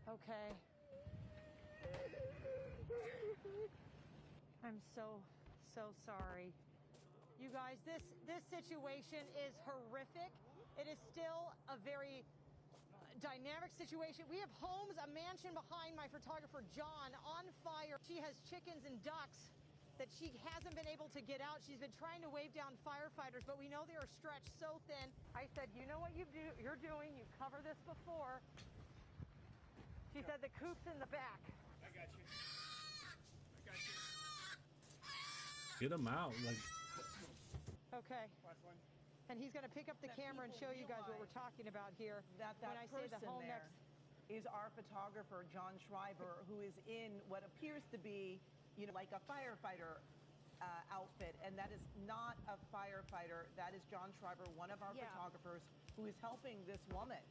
Okay. I'm so sorry. You guys, this situation is horrific. It is still a very dynamic situation. We have homes, a mansion behind my photographer, John, on fire. She has chickens and ducks that she hasn't been able to get out. She's been trying to wave down firefighters, but we know they are stretched so thin. I said, you know what you're doing. You've covered this before. She said the coop's in the back. I got you. Get him out. Like, okay. Last one. And he's going to pick up the camera and show you guys what we're talking about here. That when I say the person home there next is our photographer, John Schreiber, who is in what appears to be, like a firefighter outfit. And that is not a firefighter. That is John Schreiber, one of our photographers, who is helping this woman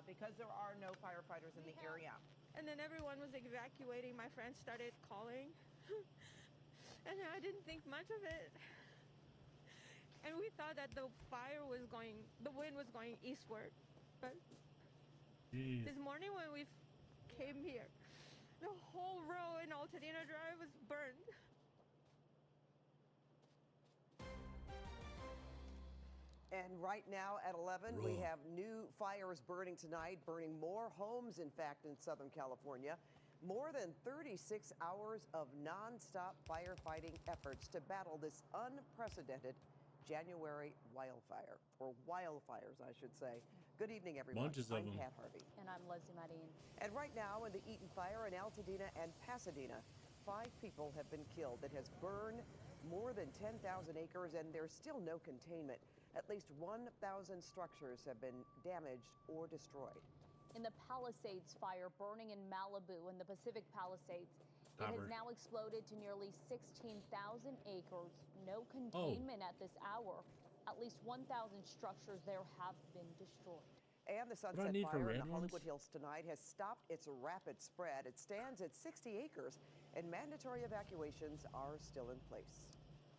because there are no firefighters in the area. And then everyone was evacuating. My friends started calling. And I didn't think much of it. And we thought that the wind was going eastward. But this morning when we came here, the whole row in Altadena Drive was burned. And right now at 11, we have new fires burning tonight, burning more homes, in fact, in Southern California. More than 36 hours of nonstop firefighting efforts to battle this unprecedented January wildfire, or wildfires, I should say. Good evening, everyone. Bunches of I'm them. Pat Harvey. And I'm Leslie Madine. And right now in the Eaton fire in Altadena and Pasadena, 5 people have been killed. It has burned more than 10,000 acres, and there's still no containment. At least 1,000 structures have been damaged or destroyed. In the Palisades fire burning in Malibu in the Pacific Palisades, it has now exploded to nearly 16,000 acres. No containment at this hour. At least 1,000 structures there have been destroyed. And the Sunset Fire in the Hollywood Hills tonight has stopped its rapid spread. It stands at 60 acres, and mandatory evacuations are still in place.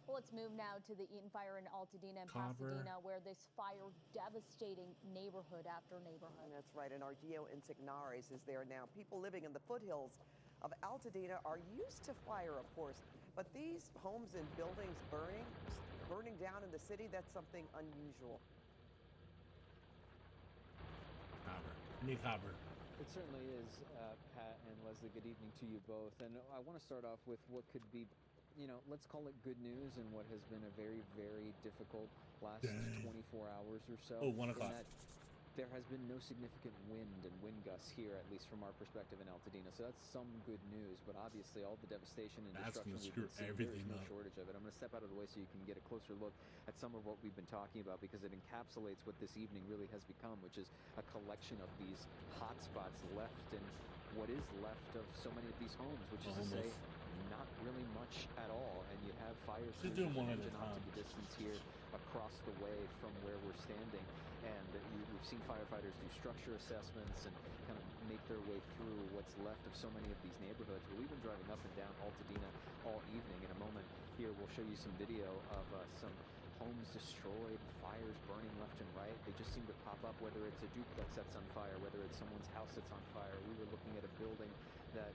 Well, let's move now to the Eaton fire in Altadena and Pasadena, where this fire devastating neighborhood after neighborhood. That's right, and our Gio Insignares is there now. People living in the foothills of Altadena are used to fire, of course, but these homes and buildings burning down in the city, that's something unusual. Copper. It certainly is, Pat and Leslie. Good evening to you both. And I want to start off with what could be, let's call it good news in what has been a very, very difficult last 24 hours or so. Oh, 1 o'clock. There has been no significant wind and wind gusts here, at least from our perspective in Altadena. So that's some good news. But obviously, all the devastation and destruction we've been seeing, there is no shortage of it. I'm going to step out of the way so you can get a closer look at some of what we've been talking about, because it encapsulates what this evening really has become, which is a collection of these hot spots left in what is left of so many of these homes, which is to say, not really much at all. And you have fires raging off to the distance here across the way from where we're standing. And we've seen firefighters do structure assessments and kind of make their way through what's left of so many of these neighborhoods. But we've been driving up and down Altadena all evening. In a moment here, we'll show you some video of some homes destroyed, fires burning left and right. They just seem to pop up, whether it's a duplex that's on fire, whether it's someone's house that's on fire. We were looking at a building that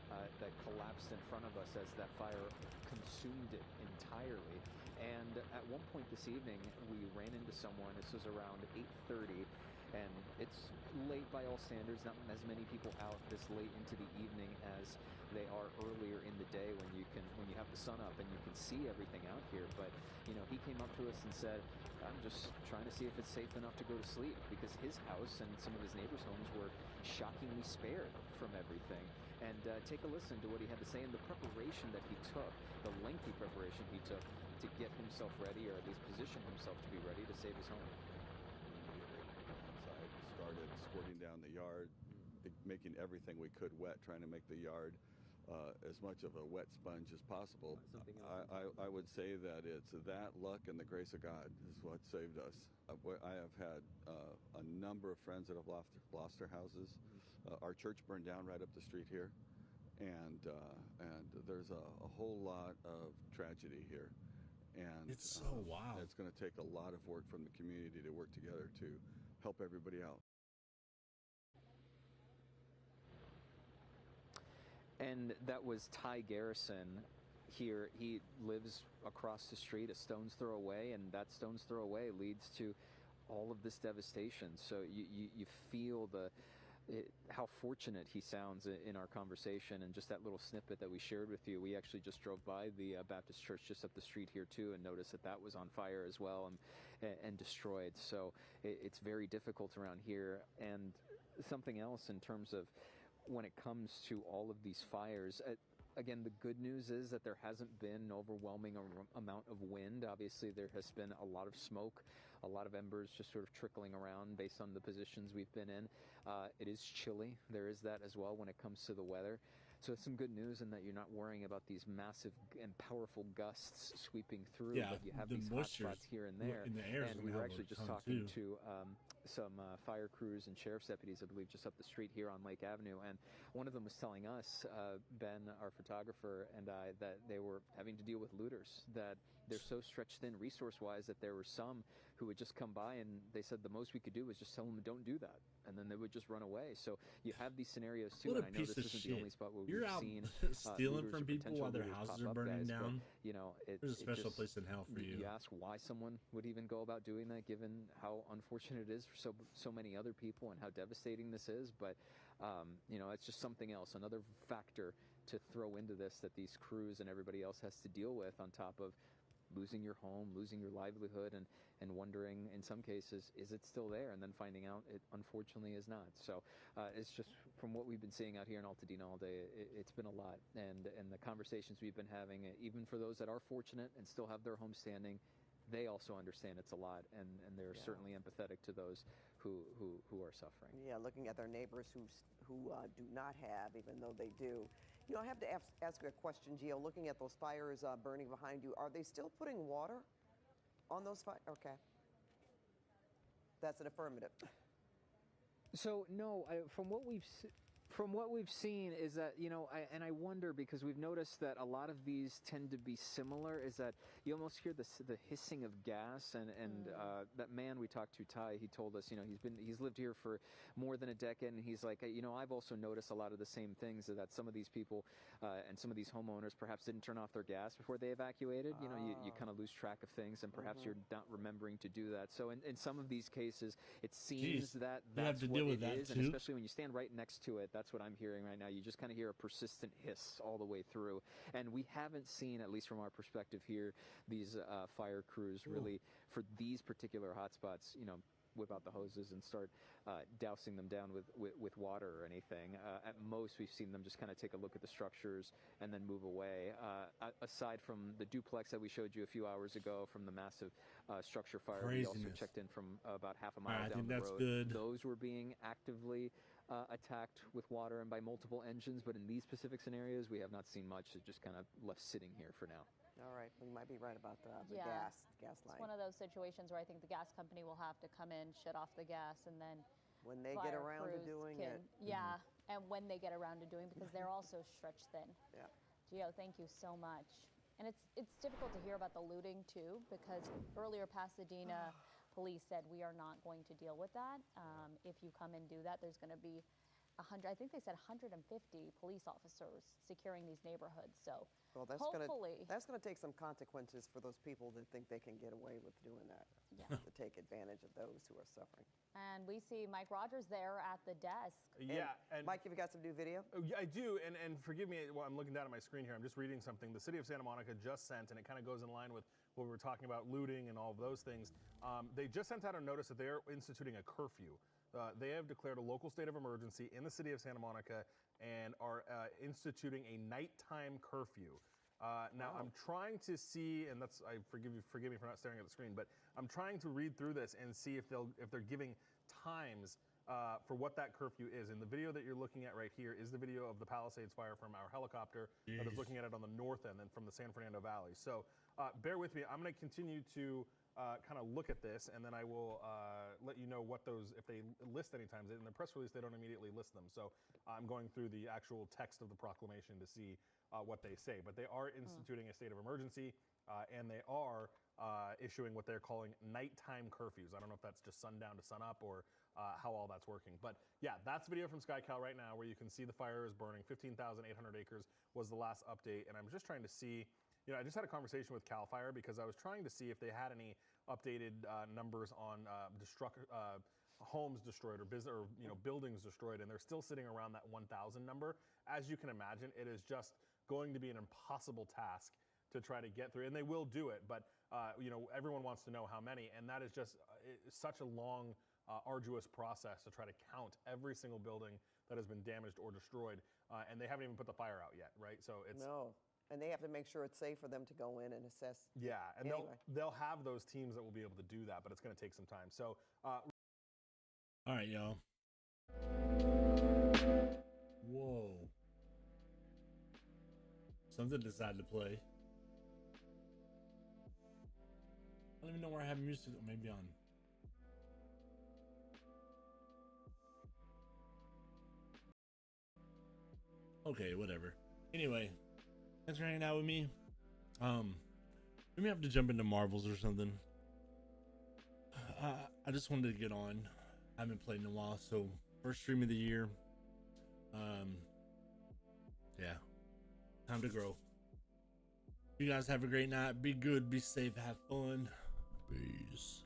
collapsed in front of us as that fire consumed it entirely. And at one point this evening, we ran into someone. This was around 8:30, and it's late by all standards. Not as many people out this late into the evening as they are earlier in the day when you have the sun up and you can see everything out here. But he came up to us and said, "I'm just trying to see if it's safe enough to go to sleep," because his house and some of his neighbors' homes were shockingly spared from everything. And take a listen to what he had to say and the preparation that he took, the lengthy preparation he took to get himself ready, or at least position himself to be ready to save his home. Outside, started squirting down the yard, making everything we could wet, trying to make the yard as much of a wet sponge as possible. I would say that it's that luck and the grace of God is what saved us. I have had a number of friends that have lost their houses. Our church burned down right up the street here, and there's a whole lot of tragedy here. And it's so wild. It's going to take a lot of work from the community to work together to help everybody out. And that was Ty Garrison here. He lives across the street, a stone's throw away, and that stone's throw away leads to all of this devastation. So you feel how fortunate he sounds in our conversation, and just that little snippet that we shared with you. We actually just drove by the Baptist church just up the street here too, and noticed that was on fire as well and destroyed. So it's very difficult around here. And something else in terms of when it comes to all of these fires, again, the good news is that there hasn't been an overwhelming amount of wind. Obviously, there has been a lot of smoke, a lot of embers just sort of trickling around based on the positions we've been in. It is chilly. There is that as well when it comes to the weather. So it's some good news in that you're not worrying about these massive and powerful gusts sweeping through, but you have these hot spots here and there. In the air, and we were actually just talking to some fire crews and sheriff's deputies, I believe, just up the street here on Lake Avenue. And one of them was telling us, Ben, our photographer, and I, that they were having to deal with looters, that they're so stretched thin resource-wise that there were some who would just come by, and they said the most we could do was just tell them, don't do that. And then they would just run away. So you have these scenarios too, and I know this isn't the only spot where You're we've out seen stealing from people while their houses are burning down. But, you know, there's a special place in hell for you. You ask why someone would even go about doing that, given how unfortunate it is for so many other people and how devastating this is. But you know, it's just something else, another factor to throw into this that these crews and everybody else has to deal with, on top of losing your home, losing your livelihood, and wondering in some cases, is it still there? And then finding out it unfortunately is not. So it's just from what we've been seeing out here in Altadena all day, it's been a lot. And the conversations we've been having, even for those that are fortunate and still have their home standing, they also understand it's a lot, and they're certainly empathetic to those who are suffering. Yeah, looking at their neighbors who do not have, even though they do. You know, I have to ask you a question, Gio. Looking at those fires burning behind you, are they still putting water on those fires? Okay. That's an affirmative. So no, from what we've seen is that, you know, I wonder, because we've noticed that a lot of these tend to be similar, is that you almost hear the hissing of gas, and that man we talked to, Ty, he told us, you know, he's lived here for more than a decade, and he's like, you know, I've also noticed a lot of the same things, that some of these people and some of these homeowners perhaps didn't turn off their gas before they evacuated. You know, you kind of lose track of things, and perhaps you're not remembering to do that. So in some of these cases, it seems that that's what it is, and especially when you stand right next to it, that's what I'm hearing right now. You just kind of hear a persistent hiss all the way through. And we haven't seen, at least from our perspective here, these fire crews really, for these particular hotspots, you know, whip out the hoses and start dousing them down with water or anything. At most, we've seen them just kind of take a look at the structures and then move away. Aside from the duplex that we showed you a few hours ago from the massive structure fire, we also checked in from about half a mile down the road. Good. Those were being actively attacked with water and by multiple engines, but in these specific scenarios, we have not seen much. It's just kind of left sitting here for now. All right, we might be right about the gas line. It's one of those situations where I think the gas company will have to come in, shut off the gas, and then when they get around to doing it. Yeah, and when they get around to doing, because they're also stretched thin. Yeah. Gio, thank you so much. And it's difficult to hear about the looting too, because earlier Pasadena police said we are not going to deal with that. If you come and do that, there's going to be 100. I think they said 150 police officers securing these neighborhoods. So well, that's hopefully that's going to take some consequences for those people that think they can get away with doing that. Yeah. To take advantage of those who are suffering. And we see Mike Rogers there at the desk. Yeah, and Mike, have you got some new video? Yeah, I do, and forgive me while I'm looking down at my screen here. I'm just reading something the city of Santa Monica just sent, and it kind of goes in line with what we were talking about, looting and all of those things. They just sent out a notice that they are instituting a curfew. They have declared a local state of emergency in the city of Santa Monica and are instituting a nighttime curfew. Now I'm trying to see, and that's forgive me for not staring at the screen, but I'm trying to read through this and see if they're giving times for what that curfew is. And the video that you're looking at right here is the video of the Palisades fire from our helicopter that is looking at it on the north end and from the San Fernando Valley. So bear with me. I'm going to continue to kind of look at this, and then I will let you know what those, if they list any times. In the press release, they don't immediately list them. So I'm going through the actual text of the proclamation to see what they say. But they are instituting a state of emergency, and they are issuing what they're calling nighttime curfews. I don't know if that's just sundown to sunup or how all that's working. But yeah, that's video from SkyCal right now where you can see the fire is burning. 15,800 acres was the last update. And I'm just trying to see, I just had a conversation with CAL FIRE because I was trying to see if they had any updated numbers on homes destroyed or buildings destroyed, and they're still sitting around that 1,000 number. As you can imagine, it is just going to be an impossible task to try to get through, and they will do it, but everyone wants to know how many, and that is just such a long, arduous process to try to count every single building that has been damaged or destroyed, and they haven't even put the fire out yet, right? So it's no. And they have to make sure it's safe for them to go in and assess. Yeah, and anyway. they'll have those teams that will be able to do that, but it's going to take some time. So, all right, y'all. Whoa. Something decided to play. I don't even know where I have music. Maybe on. Okay, whatever. Anyway, thanks for hanging out with me. Maybe I have to jump into Marvels or something. I just wanted to get on. I haven't played in a while, so first stream of the year. Yeah, time to grow. You guys have a great night. Be good, be safe, have fun. Peace.